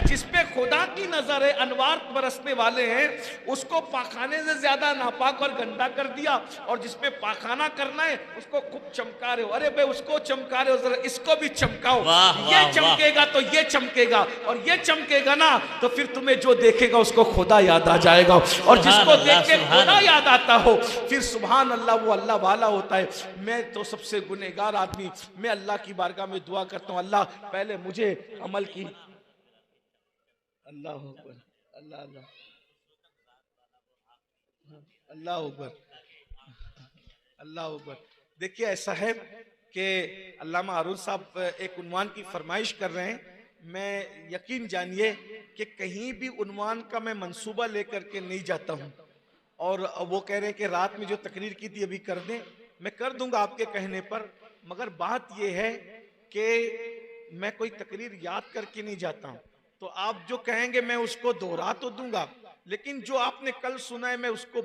जिसपे खुदा की नजर है, अनवार बरसने वाले हैं, उसको पाखाने से ज्यादा नापाक और गंदा कर दिया। और जिसपे पाखाना करना है उसको खूब चमका रहे हो। अरे भाई, उसको चमका रहे हो, जरा इसको भी चमकाओ। ये चमकेगा तो ये चमकेगा, और ये चमकेगा ना तो फिर तुम्हें जो देखेगा उसको खुदा याद आ जाएगा, और जिसको देख के खुदा याद आता हो फिर सुभान अल्लाह, वो अल्लाह वाला होता है। मैं तो सबसे गुनहगार आदमी, मैं अल्लाह की बारगाह में दुआ करता हूँ, अल्लाह पहले मुझे अमल की। अल्लाह अकबर, अल्लाह अल्लाह अल्लाह अकबर, अल्लाह अकबर। देखिए, ऐसा है कि अल्लामा अरुण साहब एक उन्वान की फरमाइश कर रहे हैं। मैं यकीन जानिए कि कहीं भी उन्वान का मैं मंसूबा लेकर के नहीं जाता हूं, और वो कह रहे हैं कि रात में जो तकरीर की थी अभी कर दें, मैं कर दूंगा आपके कहने पर। मगर बात यह है कि मैं कोई तकरीर याद करके नहीं जाता हूं, तो आप जो कहेंगे मैं उसको दोहरा तो दूंगा, लेकिन जो आपने कल सुना है मैं उसको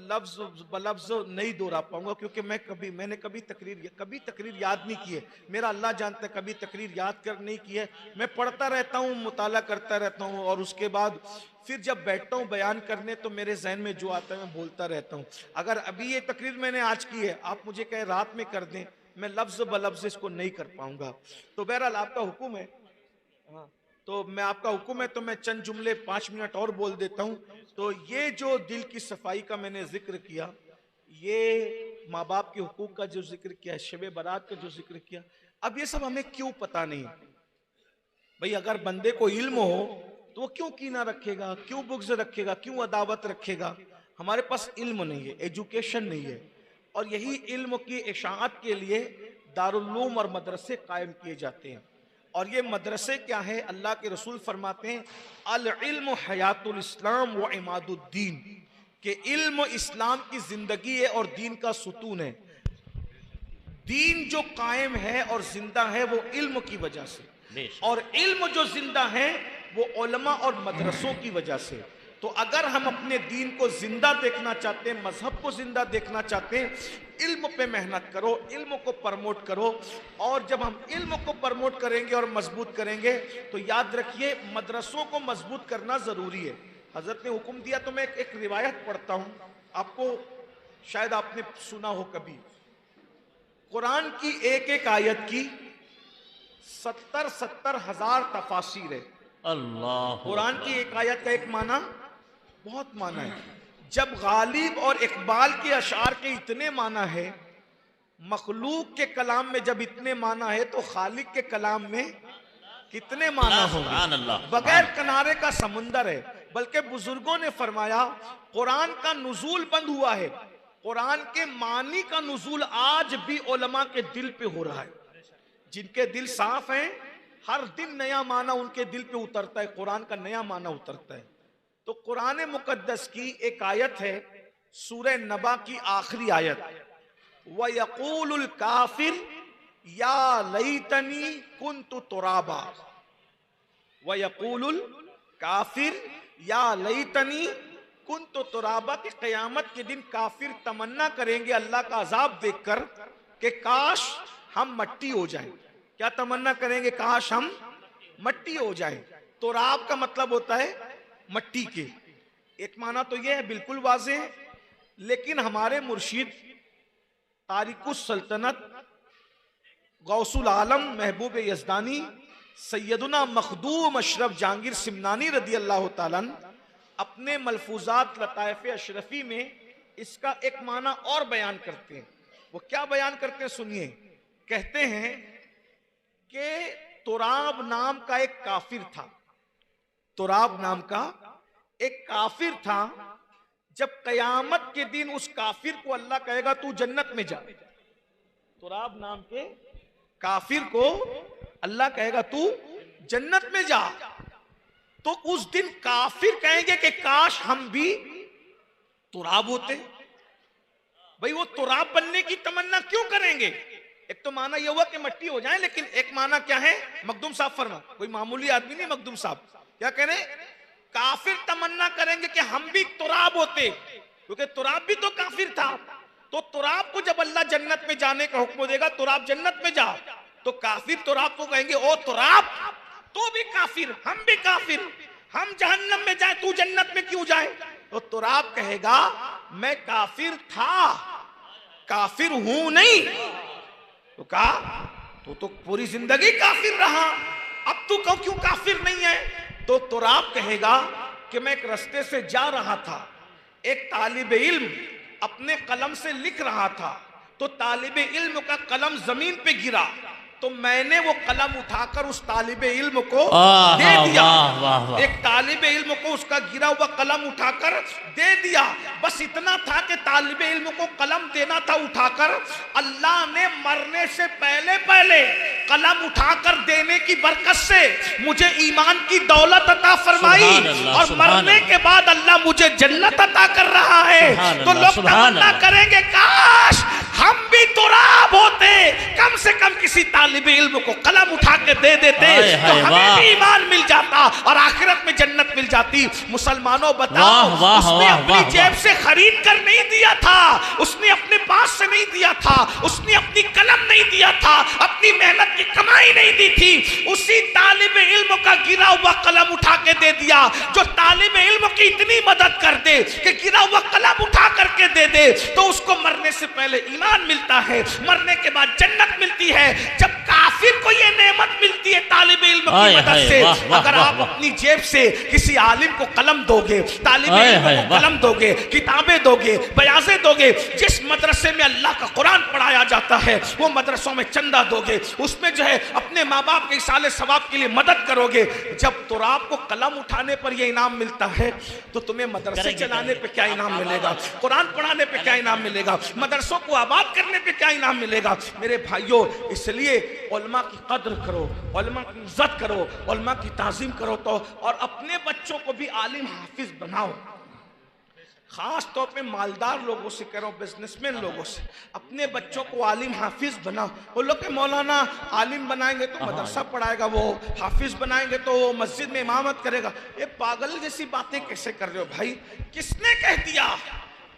लफ्ज बलफ्ज नहीं दोहरा पाऊंगा, क्योंकि मैंने कभी तकरीर याद नहीं की है। मेरा अल्लाह जानता है, कभी तकरीर याद कर नहीं की है। मैं पढ़ता रहता हूँ, मुताला करता रहता हूँ, और उसके बाद फिर जब बैठता हूँ बयान करने तो मेरे जहन में जो आता है मैं बोलता रहता हूँ। अगर अभी ये तकरीर मैंने आज की है, आप मुझे कहें रात में कर दें, मैं लफ्ज बलफ्ज इसको नहीं कर पाऊंगा। तो बहरहाल आपका हुक्म है, हाँ, तो मैं आपका हुक्म है तो मैं चंद जुमले 5 मिनट और बोल देता हूं। तो ये जो दिल की सफाई का मैंने जिक्र किया, ये माँ बाप के हुकूक का जो जिक्र किया, शब बारात का जो जिक्र किया, अब ये सब हमें क्यों पता नहीं? भाई, अगर बंदे को इल्म हो तो वो क्यों कीना रखेगा, क्यों बुग़्ज़ रखेगा, क्यों अदावत रखेगा? हमारे पास इल्म नहीं है, एजुकेशन नहीं है, और यही इल्म की इशाअत के लिए दारुल उलूम और मदरसे कायम किए जाते हैं। और ये मदरसे क्या है? अल्लाह के रसूल फरमाते हैं अल इल्म हयातुल इस्लाम व इमादुद्दीन, के इल्म इस्लाम की जिंदगी है और दीन का सुतून है। दीन जो कायम है और जिंदा है वो इल्म की वजह से, और इल्म जो जिंदा है वो उलमा और मदरसों की वजह से। तो अगर हम अपने दीन को जिंदा देखना चाहते हैं, मजहब को जिंदा देखना चाहते हैं, इल्म पे मेहनत करो, इल्म को प्रमोट करो। और जब हम इल्म को प्रमोट करेंगे और मजबूत करेंगे तो याद रखिए मदरसों को मजबूत करना जरूरी है। हजरत ने हुक्म दिया, तो मैं एक रिवायत पढ़ता हूं आपको, शायद आपने सुना हो कभी। कुरान की एक एक आयत की 70 हजार तफासीर है। अल्लाह, कुरान की एक आयत का एक माना बहुत माना है। जब गालिब और इकबाल के अशार के इतने माना है, मखलूक के कलाम में जब इतने माना है, तो खालिक के कलाम में कितने माना होंगे? बगैर किनारे का समुंदर है। बल्कि बुजुर्गों ने फरमाया कुरान का नुजूल बंद हुआ है, कुरान के मानी का नुजूल आज भी उलमा के दिल पे हो रहा है। जिनके दिल साफ हैं, हर दिन नया माना उनके दिल पे उतरता है, कुरान का नया माना उतरता है। तो कुरान मुकद्दस की एक आयत है, सूरह नबा की आखिरी आयत, व यक़ूलुल काफिर या लैतनी कुन्तु तुराबा, व यक़ूलुल काफिर या लैतनी कुन्तु तुराबा, कि क़यामत के दिन काफिर तमन्ना करेंगे अल्लाह का अजाब देखकर कि काश हम मट्टी हो जाएं। क्या तमन्ना करेंगे? काश हम मट्टी हो जाएं। तुराब का मतलब होता है मट्टी के। एक माना तो यह है, बिल्कुल वाज़ेह है, लेकिन हमारे मुर्शिद तारिकुस सल्तनत गौसुल आलम महबूब यज़दानी सैयदुना मखदूम अशरफ जहांगीर सिमनानी रदी अल्लाह ताला अपने मलफूजात लताइफ अशरफी में इसका एक माना और बयान करते हैं। वो क्या बयान करते हैं सुनिए। कहते हैं कि तुराब नाम का एक काफिर था। तुराब नाम का एक काफिर था। जब कयामत के दिन उस काफिर को अल्लाह कहेगा तू जन्नत में जा, तुराब नाम के काफिर को अल्लाह कहेगा तू जन्नत में जा, तो उस दिन काफिर कहेंगे कि काश हम भी तुराब होते। भाई वो तुराब बनने की तमन्ना क्यों करेंगे? एक तो माना यह हुआ कि मट्टी हो जाए, लेकिन एक माना क्या है? मखदूम साहब फरमा, कोई मामूली आदमी नहीं मखदूम साहब, क्या कह रहे? काफिर तमन्ना करेंगे कि हम भी तुराब होते, क्योंकि तुराब भी तो काफिर था। तो तुराब को जब अल्लाह जन्नत में जाने का हुक्म देगा, तुराब जन्नत में जा, तो काफिर तुराब को कहेंगे ओ तुराब तू भी काफिर, हम भी काफिर, हम जहन्नम में जाए तू जन्नत में क्यों जाए? तो तुराब कहेगा मैं काफिर था, काफिर हूं नहीं। तो कहा तो पूरी जिंदगी काफिर रहा, अब तू क्यों काफिर नहीं है? तो तुराब कहेगा कि मैं एक रास्ते से जा रहा था, एक तालिब इल्म अपने कलम से लिख रहा था, तो तालिब इल्म का कलम जमीन पे गिरा, तो मैंने वो कलम उठाकर उस तालिबे इल्म को दे दिया। एक तालिबे इल्म को उसका गिरा हुआ कलम उठाकर दे दिया। बस इतना था कि तालिबे इल्म को कलम देना था उठाकर, अल्लाह ने मरने से पहले पहले कलम उठाकर देने की बरकत से मुझे ईमान की दौलत अता फरमाई, और मरने के बाद अल्लाह मुझे जन्नत अता कर रहा है। तो लोग तमन्ना करेंगे काश हम भी तुराब होते, कम से कम किसी तालिब इल्म को कलम उठा के दे देते तो हमें भी ईमान मिल जाता और आखिरत में जन्नत मिल जाती। मुसलमानों बताओ, उसने अपनी जेब से खरीद कर नहीं दिया था, उसने अपने पास से नहीं दिया था, उसने अपनी कलम नहीं दिया था, अपनी मेहनत की कमाई नहीं दी थी, उसी तालिब इल्म का गिरा हुआ कलम उठा के दे दिया। जो तालिब इल्म की इतनी मदद कर दे कि गिरा हुआ कलम उठा करके दे दे, तो उसको मरने से पहले ईमान मिलता है, मरने के बाद जन्नत मिलती है। जब काफिर को ये नेमत मिलती है तालिब इल्म की मदद से, अगर आप अपनी जेब से किसी आलिम को कलम दोगे, तालिब इल्म को कलम दोगे, किताबें दोगे, बयाज़ें दोगे, जिस मदरसे में अल्लाह का कुरान पढ़ाया जाता है वो मदरसों में चंदा दोगे, उसमें जो है अपने माँ बाप के इसाले सवाब के लिए मदद करोगे, जब तुराब को कलम उठाने पर यह इनाम मिलता है तो तुम्हें मदरसे चलाने पे क्या इनाम मिलेगा? कुरान पढ़ाने पे क्या इनाम मिलेगा? मदरसों को आबाद करने पे क्या इनाम मिलेगा? मेरे भाइयों, इसलिए उलमा की कद्र करो, उलमा की इज्जत करो, उलमा की ताजीम करो, तो और अपने बच्चों को भी आलिम हाफिज बनाओ। खास तौर पे मालदार लोगों से करो, बिजनेसमैन लोगों से, अपने बच्चों को आलिम हाफिज बनाओ। वो लोग के मौलाना आलिम बनाएंगे तो मदरसा पढ़ाएगा, वो हाफिज बनाएंगे तो वो मस्जिद में इमामत करेगा। ये पागल जैसी बातें कैसे कर रहे हो भाई? किसने कह दिया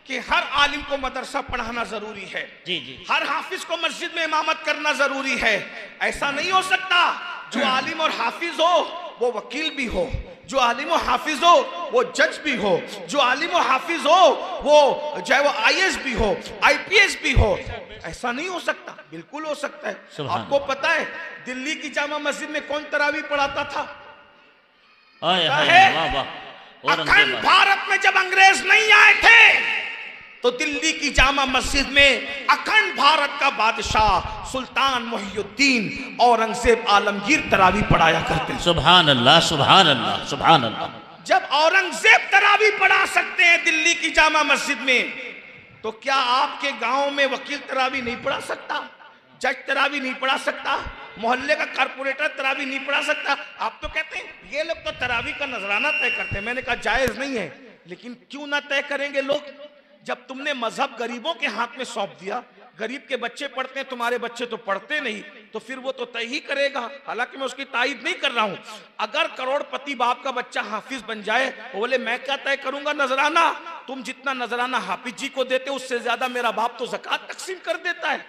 कि हर आलिम को मदरसा पढ़ाना जरूरी है? जी जी। हर हाफिज को मस्जिद में इमामत करना जरूरी है? ऐसा नहीं हो सकता। जो आलिम और हाफिज हो वो वकील भी हो, जो आलिम और हाफिज हो वो जज भी हो, जो आलिम और हाफिज हो वो चाहे वो IAS भी हो, IPS भी हो। ऐसा नहीं हो सकता? बिल्कुल हो सकता है। आपको पता है दिल्ली की जामा मस्जिद में कौन तरावी पढ़ाता था? अखंड भारत में जब अंग्रेज नहीं आए थे तो दिल्ली की जामा मस्जिद में अखंड भारत का बादशाह सुल्तान मुहियुद्दीन औरंगजेब आलमगीर तरावी पढ़ाया करते। सुभान अल्लाह, सुभान अल्लाह, सुभान अल्लाह। जब औरंगजेब तरावी पढ़ा सकते हैं दिल्ली की जामा मस्जिद में, तो क्या आपके गांव में वकील तरावी नहीं पढ़ा सकता? जज तरावी नहीं पढ़ा सकता? मोहल्ले का कारपोरेटर तरावी नहीं पढ़ा सकता? आप तो कहते हैं ये लोग तो तरावी का नजराना तय करते हैं। मैंने कहा जायज नहीं है, लेकिन क्यों ना तय करेंगे लोग? जब तुमने मजहब गरीबों के हाथ में सौंप दिया, गरीब के बच्चे पढ़ते हैं, तुम्हारे बच्चे तो पढ़ते नहीं, तो फिर वो तो तय ही करेगा। हालांकि मैं उसकी तायद नहीं कर रहा हूं। अगर करोड़पति बाप का बच्चा हाफिज बन जाए तो बोले मैं क्या तय करूंगा नजराना? तुम जितना नजराना हाफिज जी को देते उससे ज्यादा मेरा बाप तो ज़कात तकसीम कर देता है।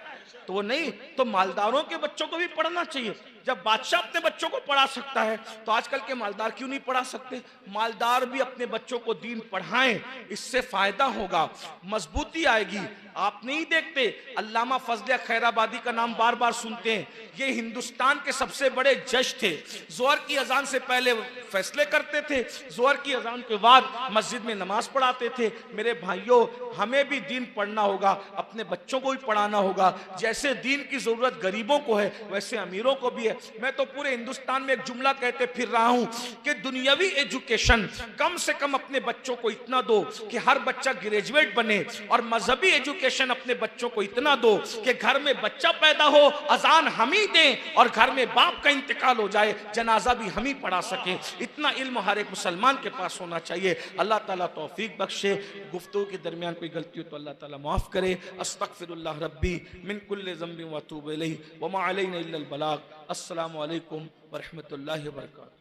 तो वो नहीं, तो मालदारों के बच्चों को भी पढ़ना चाहिए। जब बादशाह अपने बच्चों को पढ़ा सकता है तो आजकल के मालदार क्यों नहीं पढ़ा सकते? मालदार भी अपने बच्चों को दीन पढ़ाएं, इससे फायदा होगा, मजबूती आएगी। आप नहीं देखते, अल्लामा फजल खैराबादी का नाम बार बार सुनते हैं। ये हिंदुस्तान के सबसे बड़े जज थे। जोहर की अजान से पहले फैसले करते थे, जोहर की अजान के बाद मस्जिद में नमाज पढ़ाते थे। मेरे भाइयों, हमें भी दीन पढ़ना होगा, अपने बच्चों को भी पढ़ाना होगा। जैसे दीन की जरूरत गरीबों को है, वैसे अमीरों को भी है। मैं तो पूरे हिंदुस्तान में एक जुमला कहते फिर रहा हूं कि दुनियावी एजुकेशन कम से कम अपने बच्चों को इतना दो कि हर बच्चा ग्रेजुएट बने, और मजहबी एजुकेशन अपने बच्चों को इतना दो कि घर में बच्चा पैदा हो, अजान हम ही दें, और घर में बाप का इंतकाल हो जाए, जनाजा भी हम ही पढ़ा सके। इतना इल्म हर एक मुसलमान के पास होना चाहिए। अल्लाह ताला तौफीक बख्शे। गुफ्तगू के दरमियान कोई गलती हो तो अल्लाह ताला माफ करे। अस्तगफिरुल्लाह रब्बी मिन कुल्लि ज़ंबिन व अतूबु इलैहि व मा अलैना इल्लल बलाग। अस्सलामु अलैकुम व रहमतुल्लाहि व बरकातहू।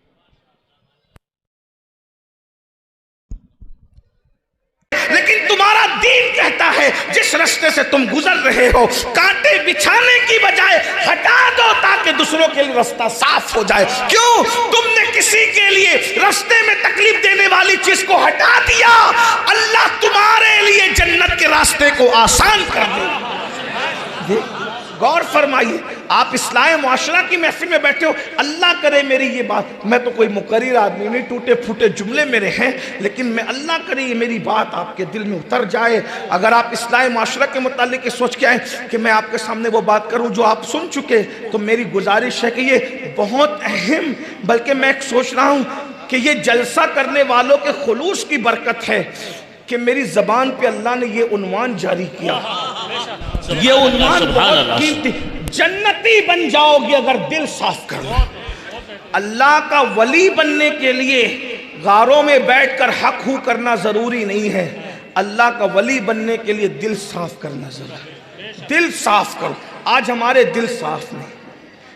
लेकिन तुम्हारा दीन कहता है जिस रास्ते से तुम गुजर रहे हो, कांटे बिछाने की बजाय हटा दो ताकि दूसरों के लिए रास्ता साफ हो जाए। क्यों? तुमने किसी के लिए रास्ते में तकलीफ देने वाली चीज को हटा दिया, अल्लाह तुम्हारे लिए जन्नत के रास्ते को आसान कर दे। गौर फरमाइए, आप इस्लाह मुआशरा की महफिल में बैठे हो। अल्लाह करे मेरी ये बात, मैं तो कोई मुकर्रिर आदमी नहीं, टूटे फूटे जुमले मेरे हैं, लेकिन मैं अल्लाह करे ये मेरी बात आपके दिल में उतर जाए। अगर आप इस्लाह मुआशरा के मुतालिक सोच के आए कि मैं आपके सामने वो बात करूं जो आप सुन चुके, तो मेरी गुजारिश है कि ये बहुत अहम, बल्कि मैं सोच रहा हूं कि ये जलसा करने वालों के खुलूस की बरकत है कि मेरी जबान पे अल्लाह ने ये उन्वान जारी किया। ये उन्वान बहुत कीमती, जन्नती बन जाओगे अगर दिल साफ कर लो। अल्लाह का वली बनने के लिए गारों में बैठकर हक हू करना जरूरी नहीं है, अल्लाह का वली बनने के लिए दिल साफ करना जरूरी। दिल साफ करो। आज हमारे दिल साफ नहीं।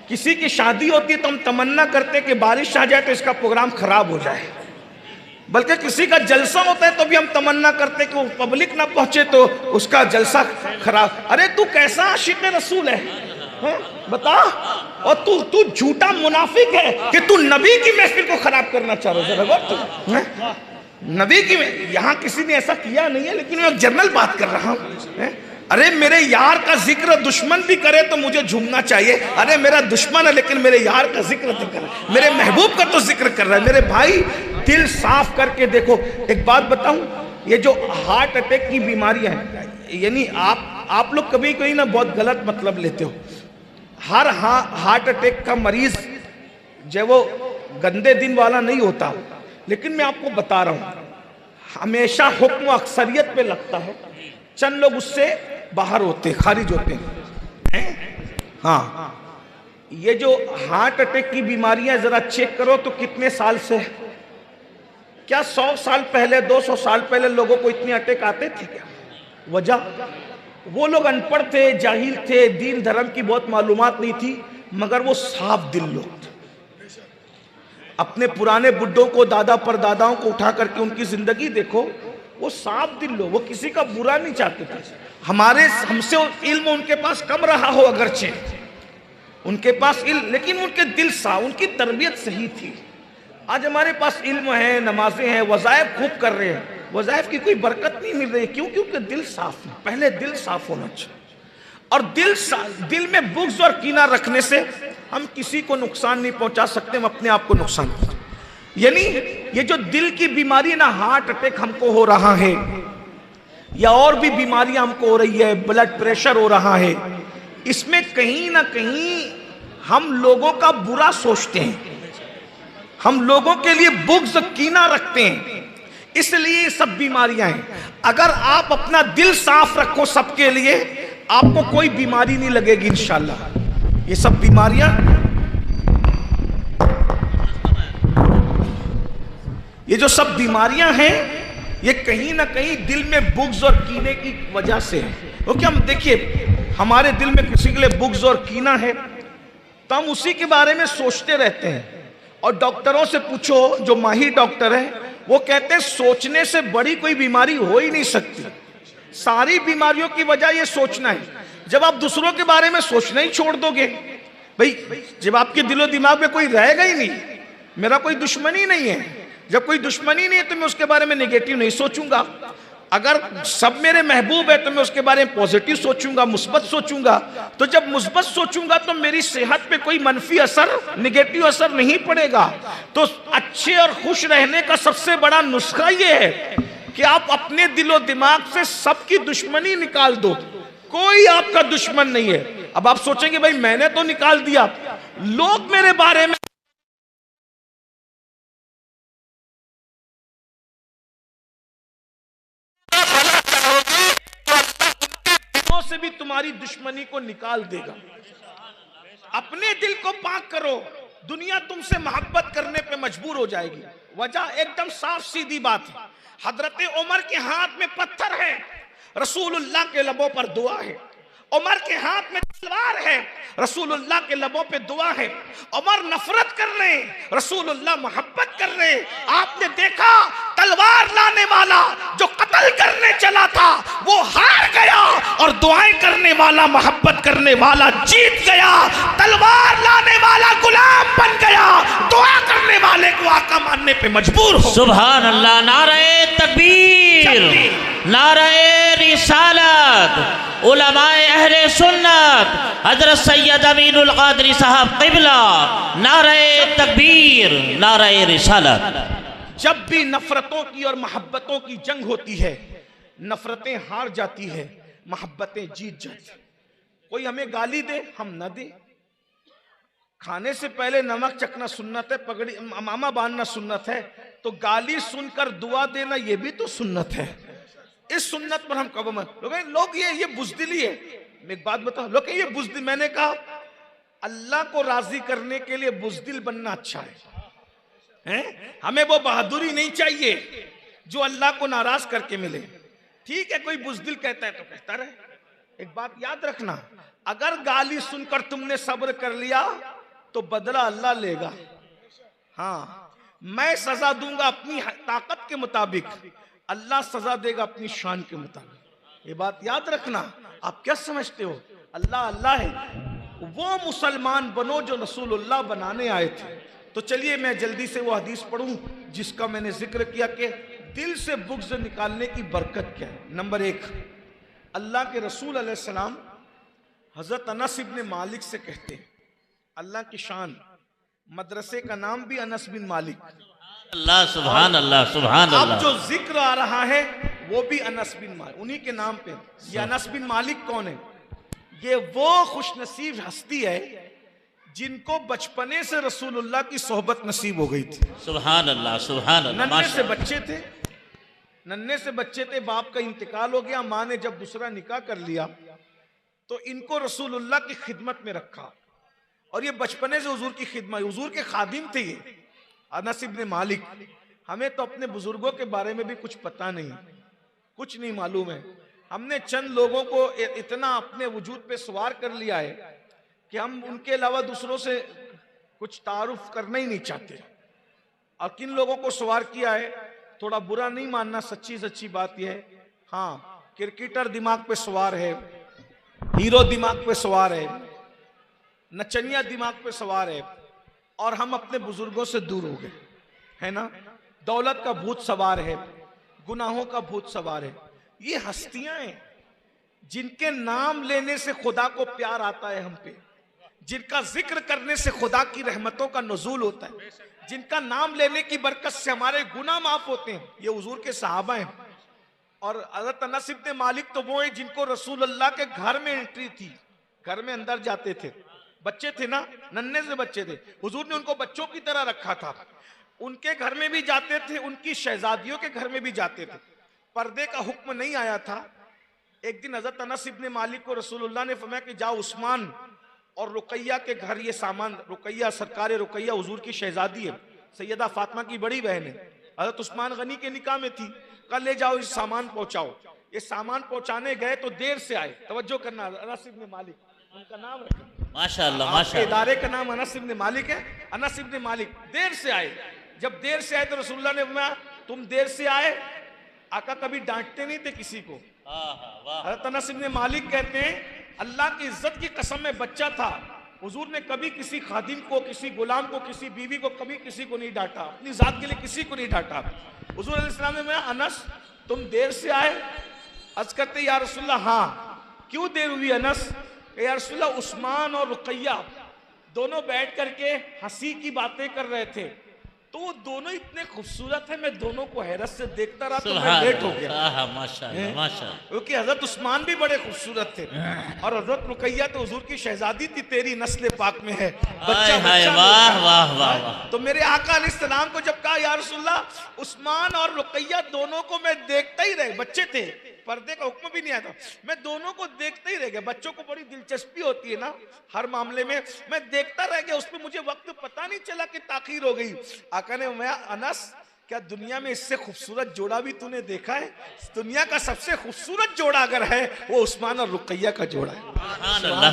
किसी की शादी होती है तो हम तमन्ना करते कि बारिश आ जाए तो इसका प्रोग्राम खराब हो जाए, बल्कि किसी का जलसा होता है तो भी हम तमन्ना करते कि वो पब्लिक ना पहुंचे तो उसका जलसा खराब। अरे तू कैसा आशिक रसूल है, बता। और तू झूठा मुनाफिक है कि तू नबी की महफिल को खराब करना चाह रहा है। नबी की, यहाँ किसी ने ऐसा किया नहीं है, लेकिन मैं जनरल बात कर रहा हूँ। अरे मेरे यार का जिक्र दुश्मन भी करे तो मुझे झूमना चाहिए। अरे मेरा दुश्मन है लेकिन मेरे यार का जिक्र तो कर रहा है, मेरे महबूब का तो जिक्र कर रहा है। मेरे भाई, दिल साफ करके देखो। एक बात बताऊं, ये जो हार्ट अटैक की बीमारियां हैं, यानी आप लोग कभी कभी ना बहुत गलत मतलब लेते हो। हर हार्ट अटैक का मरीज जो वो गंदे दिन वाला नहीं होता, लेकिन मैं आपको बता रहा हूं, हमेशा हुक्म अक्सरियत पे लगता है, चंद लोग उससे बाहर होते, खारिज होते हैं। हाँ, ये जो हार्ट अटैक की बीमारियां जरा चेक करो तो कितने साल से, क्या 100 साल पहले, 200 साल पहले लोगों को इतने अटैक आते थे क्या? वजह, वो लोग अनपढ़ थे, जाहिल थे, दीन धर्म की बहुत मालूमात नहीं थी, मगर वो साफ दिल लोग थे। अपने पुराने बुड्ढों को, दादा परदादाओं को उठा करके उनकी जिंदगी देखो, वो साफ दिल लोग, वो किसी का बुरा नहीं चाहते थे। हमसे इल्म उनके पास कम रहा हो, अगरचे उनके पास इल्म, लेकिन उनके दिल साफ, उनकी तरबियत सही थी। आज हमारे पास इल्म है, नमाजें हैं, वज़ाइफ खूब कर रहे हैं, वज़ाइफ की कोई बरकत नहीं मिल रही। क्यों? क्योंकि दिल साफ है। पहले दिल साफ होना चाहिए। और दिल में बुग़्ज़ और कीना रखने से हम किसी को नुकसान नहीं पहुंचा सकते, हम अपने आप को नुकसान पहुंचा। यानी ये जो दिल की बीमारी ना, हार्ट अटैक हमको हो रहा है, या और भी बीमारियां हमको हो रही है, ब्लड प्रेशर हो रहा है, इसमें कहीं ना कहीं हम लोगों का बुरा सोचते हैं, हम लोगों के लिए बुग़्ज़ कीना रखते हैं, इसलिए ये सब बीमारियां हैं। अगर आप अपना दिल साफ रखो सबके लिए, आपको कोई बीमारी नहीं लगेगी इंशाल्लाह। ये सब बीमारियां, ये जो सब बीमारियां हैं, ये कहीं ना कहीं दिल में बुग़्ज़ और कीने की वजह से है। क्योंकि हम देखिए, हमारे दिल में किसी के लिए बुग़्ज़ और कीना है तो हम उसी के बारे में सोचते रहते हैं। और डॉक्टरों से पूछो, जो माहिर डॉक्टर है, वो कहते हैं सोचने से बड़ी कोई बीमारी हो ही नहीं सकती। सारी बीमारियों की वजह ये सोचना है। जब आप दूसरों के बारे में सोचना ही छोड़ दोगे, भाई जब आपके दिलो दिमाग में कोई रहेगा ही नहीं, मेरा कोई दुश्मनी नहीं है, जब कोई दुश्मनी नहीं है तो मैं उसके बारे में नेगेटिव नहीं सोचूंगा। अगर सब मेरे महबूब है तो मैं उसके बारे में पॉजिटिव सोचूंगा, मुस्बत सोचूंगा। तो जब मुस्बत सोचूंगा तो मेरी सेहत पे कोई मनफी असर, निगेटिव असर नहीं पड़ेगा। तो अच्छे और खुश रहने का सबसे बड़ा नुस्खा ये है कि आप अपने दिलो दिमाग से सबकी दुश्मनी निकाल दो। कोई आपका दुश्मन नहीं है। अब आप सोचेंगे भाई मैंने तो निकाल दिया, लोग मेरे बारे में से भी तुम्हारी दुश्मनी को निकाल देगा। अपने दिल को पाक करो, दुनिया तुमसे मोहब्बत करने पे मजबूर हो जाएगी। वजह एकदम साफ सीधी बात है। हजरत उमर के हाथ में पत्थर है, रसूलुल्लाह के लबों पर दुआ है। उमर के हाथ में तलवार है, रसूलुल्लाह के लबों पे दुआ है। उमर नफरत कर रहे, रसूलुल्लाह मोहब्बत कर रहे। आपने देखा तलवार लाने वाला जो कत्ल करने चला था वो हार गया, और दुआएं करने वाला, मोहब्बत करने वाला जीत गया। तलवार लाने वाला गुलाम बन गया, दुआ करने वाले को आका मानने पे मजबूर हो। सुभान अल्लाह। नारे तकबीर, नारे रिसालत, उलमाए अहले सुन्नत, हजरत सैयद अमीनुल कादरी साहब क़िबला, नारे तकबीर, नारे रिसालत। जब भी नफरतों की और मोहब्बतों की जंग होती है, नफरतें हार जाती है, मोहब्बतें जीत जाती। कोई हमें गाली दे, हम न दे। खाने से पहले नमक चखना सुन्नत है, पगड़ी मामा बांधना सुन्नत है, तो गाली सुनकर दुआ देना ये भी तो सुन्नत है। इस सुन्नत पर हम कब लोग ये बुज़दिली है। मैं एक बात बताऊं, लोग ये बुज़दिल, मैंने कहा अल्लाह को राजी करने के लिए बुज़दिल बनना अच्छा है? हमें वो बहादुरी नहीं चाहिए जो अल्लाह को नाराज करके मिले। ठीक है, कोई बुज़दिल कहता है तो कहता रहे। एक बात याद रखना, अगर गाली सुनकर तुमने सब्र कर लिया तो बदला अल्लाह लेगा। हाँ, मैं सजा दूंगा अपनी ताकत के मुताबिक, अल्लाह सजा देगा अपनी शान के मुताबिक। ये बात याद रखना। आप क्या समझते हो, अल्लाह अल्लाह है। वो मुसलमान बनो जो रसूलुल्लाह बनाने आए थे। तो चलिए मैं जल्दी से वो हदीस पढ़ूं जिसका मैंने जिक्र किया कि दिल से बुग़्ज़ निकालने की बरकत क्या है। नंबर 1, अल्लाह के रसूल अलैहिस्सलाम हजरत अनस इब्न मालिक से कहते हैं, अल्लाह की शान, मदरसे का नाम भी अनस बिन मालिक। अल्लाह, सुभान अल्लाह, सुभान अल्लाह। अब जो जिक्र आ रहा है वो भी अनस बिन मालिक, उन्हीं के नाम पे। ये अनस बिन मालिक कौन है? ये वो खुशनसीब हस्ती है जिनको बचपने से रसूलुल्लाह की सोहबत नसीब हो गई थी। सुभान अल्लाह, सुभान अल्लाह। नन्हे से बच्चे थे, बाप का इंतकाल हो गया, माँ ने जब दूसरा निकाह कर लिया तो इनको रसूलुल्लाह की खिदमत में रखा, और ये बचपने से हुजूर की खिदमत, हुजूर के खादिम थे ये अनस इब्न मालिक। हमें तो अपने बुजुर्गों के बारे में भी कुछ पता नहीं, कुछ नहीं मालूम है। हमने चंद लोगों को इतना अपने वजूद पे सवार कर लिया है कि हम उनके अलावा दूसरों से कुछ तारुफ करना ही नहीं चाहते। और किन लोगों को सवार किया है, थोड़ा बुरा नहीं मानना, सच्ची बात यह है। हाँ, क्रिकेटर दिमाग पे सवार है, हीरो दिमाग पे सवार है, नचनिया दिमाग पे सवार है, और हम अपने बुजुर्गों से दूर हो गए, है ना। दौलत का भूत सवार है, गुनाहों का भूत सवार है। ये हस्तियां हैं जिनके नाम लेने से खुदा को प्यार आता है हम पे, जिनका जिक्र करने से खुदा की रहमतों का नुज़ूल होता है, जिनका नाम लेने की बरकत से हमारे गुनाह माफ होते हैं। ये हुजूर के सहाबा हैं। और हज़रत अनस इब्न मालिक तो वो है जिनको रसूलुल्लाह के घर में एंट्री थी, घर में अंदर जाते थे। बच्चे थे ना, नन्हे से बच्चे थे, हुजूर ने उनको बच्चों की तरह रखा था। उनके घर में भी जाते थे, उनकी शहजादियों के घर में भी जाते थे। पर्दे का हुक्म नहीं आया था। एक दिन हज़रत अनस इब्न मालिक को रसूलुल्लाह ने फरमाया कि जाओ उस्मान और रुकैया के घर ये सामान, रुकैया सरकार रुकैया हुजूर की शहजादी है, सैयदा फातिमा की बड़ी बहन है, हज़रत उस्मान गनी के निकाह में थी, कल ले जाओ इस सामान पहुंचाओ। ये सामान पहुंचाने गए तो देर से आए। तवज्जो करना, अनस इब्न मालिक उनका नाम है, माशाअल्लाह माशाअल्लाह। इदारे का नाम अनस इब्न मालिक है। अनस इब्न मालिक देर से आए। जब देर से आए तो रसूलुल्लाह ने फरमाया तुम देर से आए। आका कभी डांटते नहीं थे किसी को। हज़रत अनस इब्न मालिक कहते हैं अल्लाह की इज्जत की कसम में बच्चा था, हुजूर ने कभी किसी खादिम को, किसी गुलाम को, किसी बीवी को, कभी किसी को नहीं डांटा, अपनी जात के लिए किसी को नहीं डांटा। हुजूर अलैहिस्सलाम ने मैं अनस तुम देर से आए? अर्ज करते या रसूलल्लाह हाँ। क्यों देर हुई अनस? या रसूलल्लाह उस्मान और रुकैया दोनों बैठ करके हंसी की बातें कर रहे थे, तो वो दोनों इतने खूबसूरत है, मैं दोनों को हैरत से देखता रहा तो मैं लेट हो गया। माशाअल्लाह माशाअल्लाह। क्योंकि हजरत उस्मान भी बड़े खूबसूरत थे और हजरत रुकैया तो हुजूर की शहजादी थी, तेरी नस्ल पाक में है, बच्चा बच्चा। वाह वाह वाह। तो मेरे आका अलैहिस्सलाम को जब कहा या रसूलल्लाह उस्मान और रुकैया दोनों को मैं देखता ही रहे, बच्चे थे, पर्दे का हुक्म भी नहीं आया था, मैं दोनों को देखते ही रह गया। बच्चों को बड़ी दिलचस्पी होती है ना हर मामले में, मैं देखता रह गया, उसमें मुझे वक्त पता नहीं चला कि ताखीर हो गई। आका ने मैं अनस क्या दुनिया में इससे खूबसूरत जोड़ा भी तूने देखा है? दुनिया का सबसे खूबसूरत जोड़ा अगर है वो उस्मान और रुकैया का जोड़ा है। सुभान अल्लाह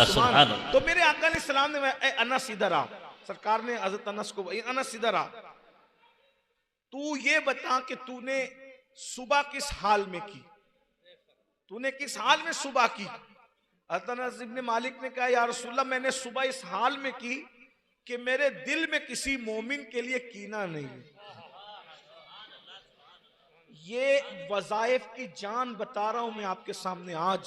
सुभान अल्लाह। तो मेरे आका ने सलाम ने अनस इधर आ, सरकार ने हजरत अनस को, अनस इधर आ, तू ये बता कि तूने सुबह किस हाल में की, तूने किस हाल में सुबह की? अनस इब्न मालिक ने कहा या रसूलल्लाह मैंने सुबह इस हाल में की कि मेरे दिल में किसी मोमिन के लिए कीना नहीं है। ये वज़ाइफ की जान बता रहा हूं मैं आपके सामने आज,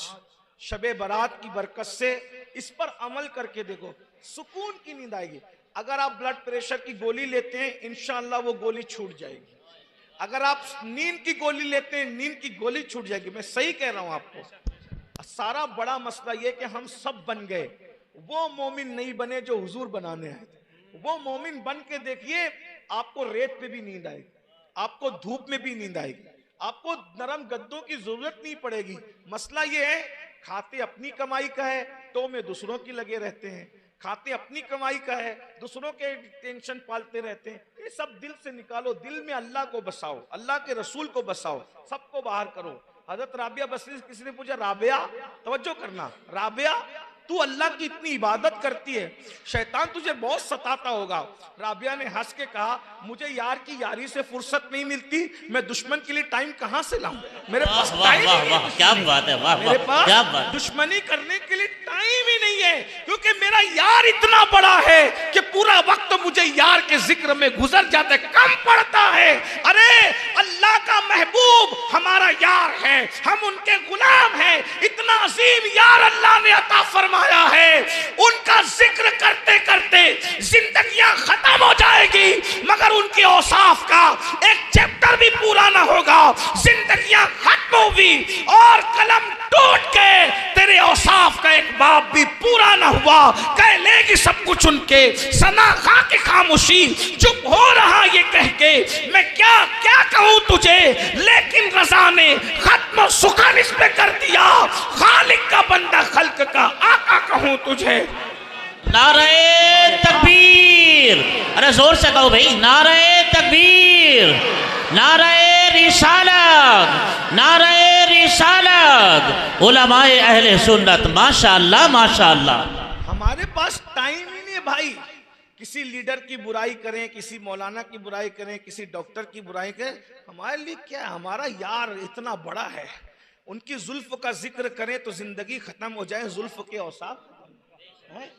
शबे बारात की बरकत से इस पर अमल करके देखो, सुकून की नींद आएगी। अगर आप ब्लड प्रेशर की गोली लेते हैं इंशाअल्लाह वो गोली छूट जाएगी, अगर आप नींद की गोली लेते हैं नींद की गोली छूट जाएगी। मैं सही कह रहा हूं आपको। सारा बड़ा मसला यह कि हम सब बन गए, वो मोमिन नहीं बने जो हुजूर बनाने आए थे। वो मोमिन बन के देखिए, आपको रेत पे भी नींद आएगी, आपको धूप में भी नींद आएगी, आपको नरम गद्दों की जरूरत नहीं पड़ेगी। मसला ये है खाते अपनी कमाई का है तो में दूसरों की लगे रहते हैं, खाते अपनी कमाई का है दूसरों के टेंशन पालते रहते हैं। ये सब दिल से निकालो, दिल में अल्लाह को बसाओ, अल्लाह के रसूल को बसाओ, सबको बाहर करो। हजरत राबिया बसरी से किसी ने पूछा, राबिया तवज्जो करना, राबिया तू अल्लाह की इतनी इबादत करती है, शैतान तुझे बहुत सताता होगा। राबिया ने हंस के कहा, मुझे यार की यारी से फुर्सत नहीं मिलती, मैं दुश्मन के लिए टाइम कहां से लाऊं? मेरे पास टाइम नहीं है, क्या बात है, वाह मेरे पास क्या बात। दुश्मनी करने के लिए टाइम ही नहीं है, क्योंकि मेरा यार इतना बड़ा है कि पूरा वक्त मुझे यार के जिक्र में गुजर जाता है, कम पड़ता है। अरे अल्लाह का महबूब हमारा यार है, हम उनके गुलाम हैं, इतना अजीम यार अल्लाह ने अता फरमाया है, उनका जिक्र करते करते जिंदगियां खत्म हो जाएगी मगर उनके औसाफ का एक चैप्टर भी पूरा ना होगा। जिंदगियां खत्म होगी और कलम टूट के तेरे औसाफ का एक बाब भी पूरा ना हुआ, कह लेगी सब कुछ उनके सना खा के खामोशी, चुप हो रहा ये कह के मैं क्या क्या कहूं तुझे, लेकिन रजा ने खत्म सुखन इस पे कर दिया, खालिक का बंदा खल्क का आका कहूं तुझे। नारे तकबीर, अरे जोर से कहो भाई, नारे तकबीर, नारे रिसालत, नारे रिसालत, उलमाए अहले सुन्नत, माशाअल्लाह माशाअल्लाह। हमारे पास टाइम ही नहीं है भाई, किसी लीडर की बुराई करें, किसी मौलाना की बुराई करें, किसी डॉक्टर की बुराई करें, हमारे लिए क्या है? हमारा यार इतना बड़ा है, उनकी जुल्फ का जिक्र करें तो जिंदगी खत्म हो जाए, जुल्फ के औसाफ है।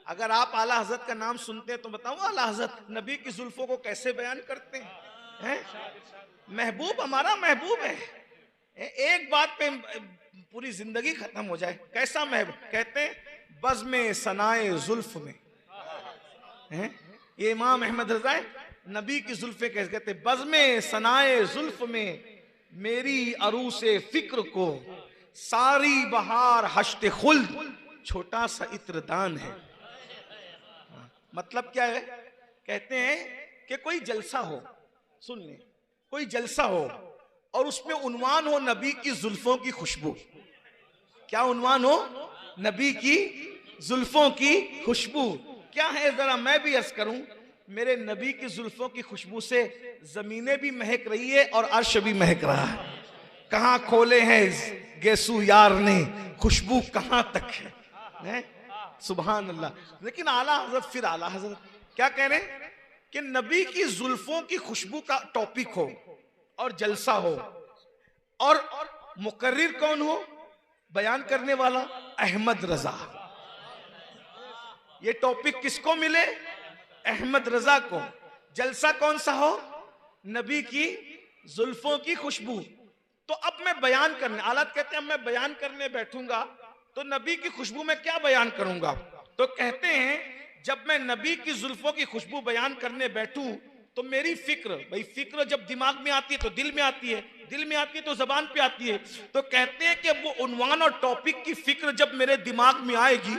अगर आप आला हजरत का नाम सुनते हैं तो बताऊं आला हजरत नबी की जुल्फों को कैसे बयान करते हैं? महबूब हमारा महबूब है, एक बात पे पूरी जिंदगी खत्म हो जाए। कैसा महबूब? कहते हैं बज़्म सनाए जुल्फ में, ये इमाम अहमद रज़ा नबी की जुल्फे कैसे कहते? बज़्म सनाए जुल्फ में मेरी अरूसे फिक्र को सारी बहार हश्ते खुल्द छोटा सा इत्रदान है। मतलब क्या है? कहते हैं कि कोई जलसा हो, सुन ले, कोई जलसा हो और उसमें उन्वान हो नबी की जुल्फों की खुशबू। क्या उन्वान हो? नबी की जुल्फों की खुशबू। क्या है जरा मैं भी अर्ज करूं, मेरे नबी की जुल्फों की खुशबू से जमीनें भी महक रही है और अर्श भी महक रहा है। कहां खोले हैं गेसू यार ने, खुशबू कहां तक है? सुभान अल्लाह। लेकिन आला हजरत, फिर आला हजरत क्या कह रहे हैं कि नबी की जुल्फों की खुशबू का टॉपिक हो और जलसा हो, और मुकर्रिर कौन हो? बयान करने वाला अहमद रजा। ये टॉपिक किसको मिले? अहमद रजा को। जलसा कौन सा हो? नबी की जुल्फों की खुशबू। तो अब मैं बयान करने, आलत कहते हैं मैं बयान करने बैठूंगा तो नबी की खुशबू में क्या बयान करूंगा? तो कहते हैं जब मैं नबी की जुल्फों की खुशबू बयान करने बैठूं तो मेरी फिक्र, भाई फिक्र जब दिमाग में आती है तो दिल में आती है, दिल में आती है तो जबान पे आती है। तो कहते हैं कि वो उन्वान और टॉपिक की फिक्र जब मेरे दिमाग में आएगी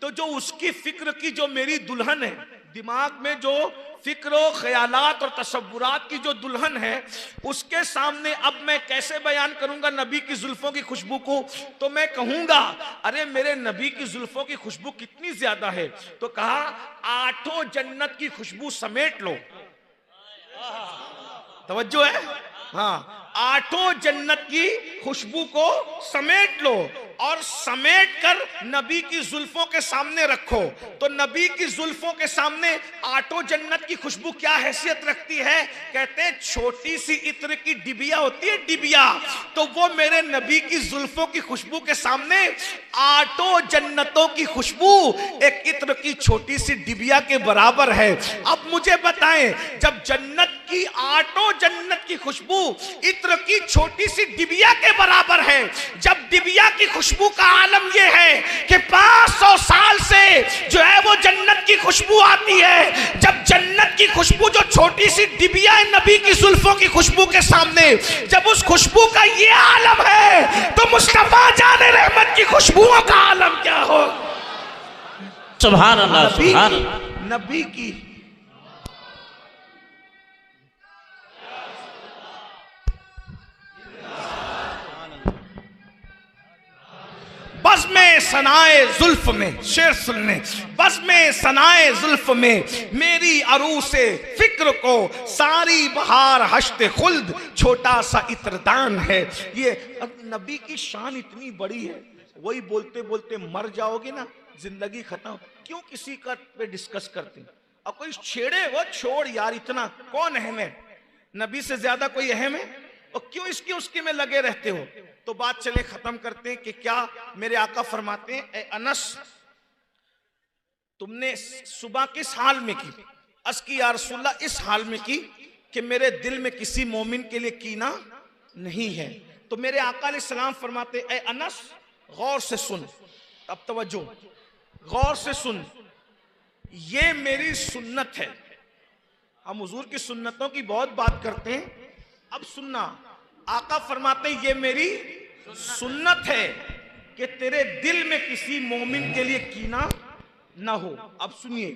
तो जो उसकी फिक्र की जो मेरी दुल्हन है, दिमाग में जो फिक्र ख्यालात और तसव्वुरात की जो दुल्हन है, उसके सामने अब मैं कैसे बयान करूंगा नबी की जुल्फों की खुशबू को? तो मैं कहूंगा अरे मेरे नबी की जुल्फों की खुशबू कितनी ज्यादा है। तो कहा 8 जन्नत की खुशबू समेट लो। तवज्जो है? हाँ, 8 जन्नत की खुशबू को समेट लो और समेट कर नबी की जुल्फों के सामने रखो। तो नबी की जुल्फों के सामने 8 जन्नत की खुशबू क्या हैसियत रखती है? कहते हैं छोटी सी इत्र की डिबिया होती है, डिबिया, तो वो मेरे नबी की जुल्फों की खुशबू के सामने 8 जन्नतों की खुशबू एक इत्र की छोटी सी डिबिया के बराबर है। अब मुझे बताएं, जब जन्नत की 8 जन्नत की खुशबू इत्र की छोटी सी डिबिया के बराबर है, जब डिबिया की खुशबू का आलम यह है कि 500 साल से जो है वो जन्नत की खुशबू आती है, जब जन्नत की खुशबू जो छोटी सी डिबिया है नबी की जुल्फों की खुशबू के सामने, जब उस खुशबू का ये आलम है तो मुस्तफा जाने रहमत की खुशबुओं का आलम क्या हो? सुभान अल्लाह, सुभान अल्लाह। नबी की बज़्म सनाए जुल्फ में, शेर सुनने, बज़्म सनाए जुल्फ में मेरी अरूसे फिक्र को सारी बहार हश्ते खुल्द छोटा सा इत्रदान है। ये नबी की शान इतनी बड़ी है, वही बोलते बोलते मर जाओगे ना, जिंदगी खत्म। क्यों किसी का पे डिस्कस करते? अब कोई छेड़े वो छोड़ यार, इतना कौन अहम है? नबी से ज्यादा कोई अहम है? और क्यों इसकी उसकी में लगे रहते हो? तो बात चले खत्म करते हैं कि क्या मेरे आका फरमाते हैं, ए अनस तुमने सुबह किस हाल में की? अर्ज़ की या रसूलल्लाह इस हाल में की कि मेरे दिल में किसी मोमिन के लिए कीना नहीं है। तो मेरे आका अलैहिस्सलाम फरमाते, ए अनस गौर से सुन, अब तवज्जो, गौर से सुन, ये मेरी सुन्नत है। हम हुजूर की सुन्नतों की बहुत बात करते हैं, अब सुनना, आका फरमाते ये मेरी सुन्नत है कि तेरे दिल में किसी मोमिन के लिए कीना ना हो। अब सुनिए,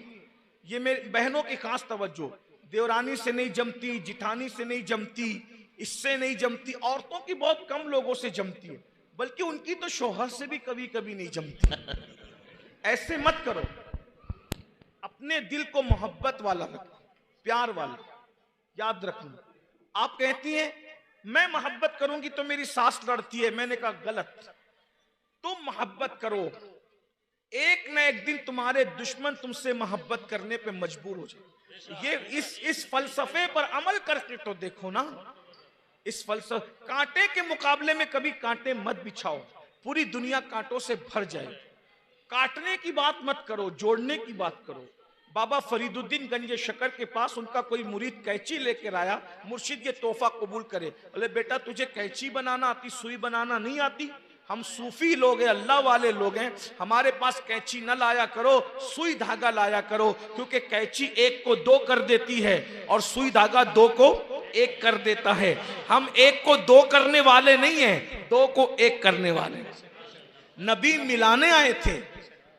ये मेरी बहनों की खास तवज्जो, देवरानी से नहीं जमती, जिठानी से नहीं जमती, इससे नहीं जमती, औरतों की बहुत कम लोगों से जमती है, बल्कि उनकी तो शौहर से भी कभी कभी नहीं जमती। ऐसे मत करो, अपने दिल को मोहब्बत वाला रखो, प्यार वाला। याद रखना, आप कहती हैं मैं मोहब्बत करूंगी तो मेरी सास लड़ती है, मैंने कहा गलत, तुम मोहब्बत करो, एक न एक दिन तुम्हारे दुश्मन तुमसे मोहब्बत करने पे मजबूर हो जाए। ये इस फलसफे पर अमल करके तो देखो ना, इस फलसफे, कांटे के मुकाबले में कभी कांटे मत बिछाओ, पूरी दुनिया कांटों से भर जाए। काटने की बात मत करो, जोड़ने की बात करो। बाबा फरीदुद्दीन गंज शकर के पास उनका कोई मुरीद कैंची लेकर आया, मुर्शिद ये तोहफा कबूल करे। बोले बेटा तुझे कैंची बनाना आती, सुई बनाना नहीं आती? हम सूफी लोग हैं, अल्लाह वाले लोग हैं, हमारे पास कैंची न लाया करो, सुई धागा लाया करो, क्योंकि कैंची 1 को 2 कर देती है और सुई धागा 2 को 1 कर देता है। हम 1 को 2 करने वाले नहीं हैं, 2 को 1 करने वाले। नबी मिलाने आए थे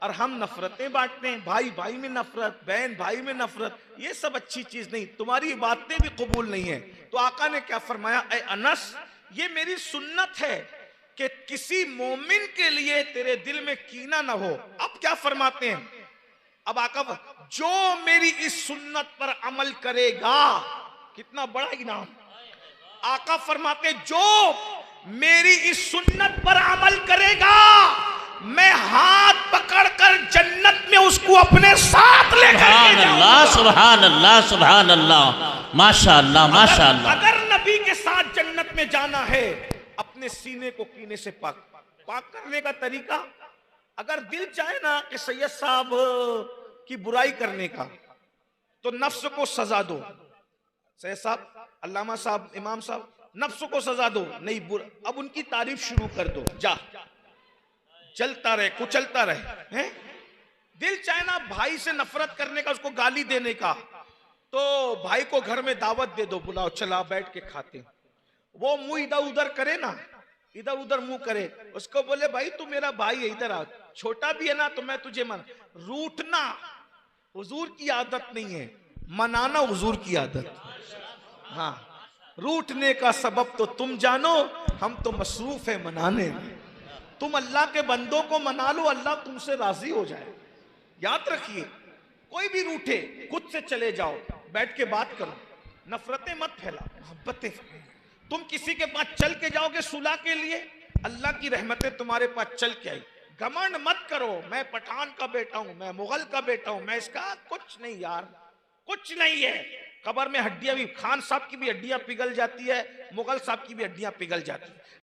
और हम नफरतें बांटते हैं, भाई भाई में नफरत, बहन भाई में नफरत, ये सब अच्छी चीज नहीं, तुम्हारी बातें भी कबूल नहीं है। तो आका ने क्या फरमाया, ए अनस ये मेरी सुन्नत है कि किसी मोमिन के लिए तेरे दिल में कीना ना हो। अब क्या फरमाते हैं, अब आका, जो मेरी इस सुन्नत पर अमल करेगा, कितना बड़ा इनाम। आका फरमाते जो मेरी इस सुन्नत पर अमल करेगा, मैं हाथ पकड़कर जन्नत में उसको अपने साथ लेकर जाऊंगा। सुभान अल्लाह, सुभान अल्लाह, माशाअल्लाह, माशाअल्लाह। अगर नबी के साथ जन्नत में जाना है, अपने सीने को कीने से पाक करने का तरीका, अगर दिल चाहे ना कि सैयद साहब कि बुराई करने का, तो नफ्स को सजा दो। सैयद साहब, अल्लामा साहब, इमाम साहब, नफ्स को सजा दो, नहीं अब उनकी तारीफ शुरू कर दो, जा चलता रहे, कुचलता रहे। हैं? दिल चाहे ना भाई से नफरत करने का, उसको गाली देने का, तो भाई को घर में दावत दे दो, बुलाओ, चला बैठ के खाते हैं। वो मुंह इधर उधर करे ना, इधर उधर मुंह करे, उसको बोले भाई तू मेरा भाई है, इधर आ, छोटा भी है ना तो मैं तुझे मन। रूठना हुजूर की आदत नहीं है, मनाना हुजूर की आदत। हाँ, रूठने का सबब तो तुम जानो, हम तो मसरूफ है मनाने में। तुम अल्लाह के बंदों को मना लो, अल्लाह तुमसे राजी हो जाए। याद रखिए, कोई भी रूठे, खुद से चले जाओ, बैठ के बात करो, नफरतें मत फैलाओ, मोहब्बतें फैलाओ। तुम किसी के पास चल के जाओगे सुलह के लिए, अल्लाह की रहमतें तुम्हारे पास चल के आई। घमंड मत करो, मैं पठान का बेटा हूं, मैं मुगल का बेटा हूं, मैं इसका, कुछ नहीं यार, कुछ नहीं है। कब्र में हड्डियां भी, खान साहब की भी हड्डियां पिघल जाती है, मुगल साहब की भी हड्डियां पिघल जाती है।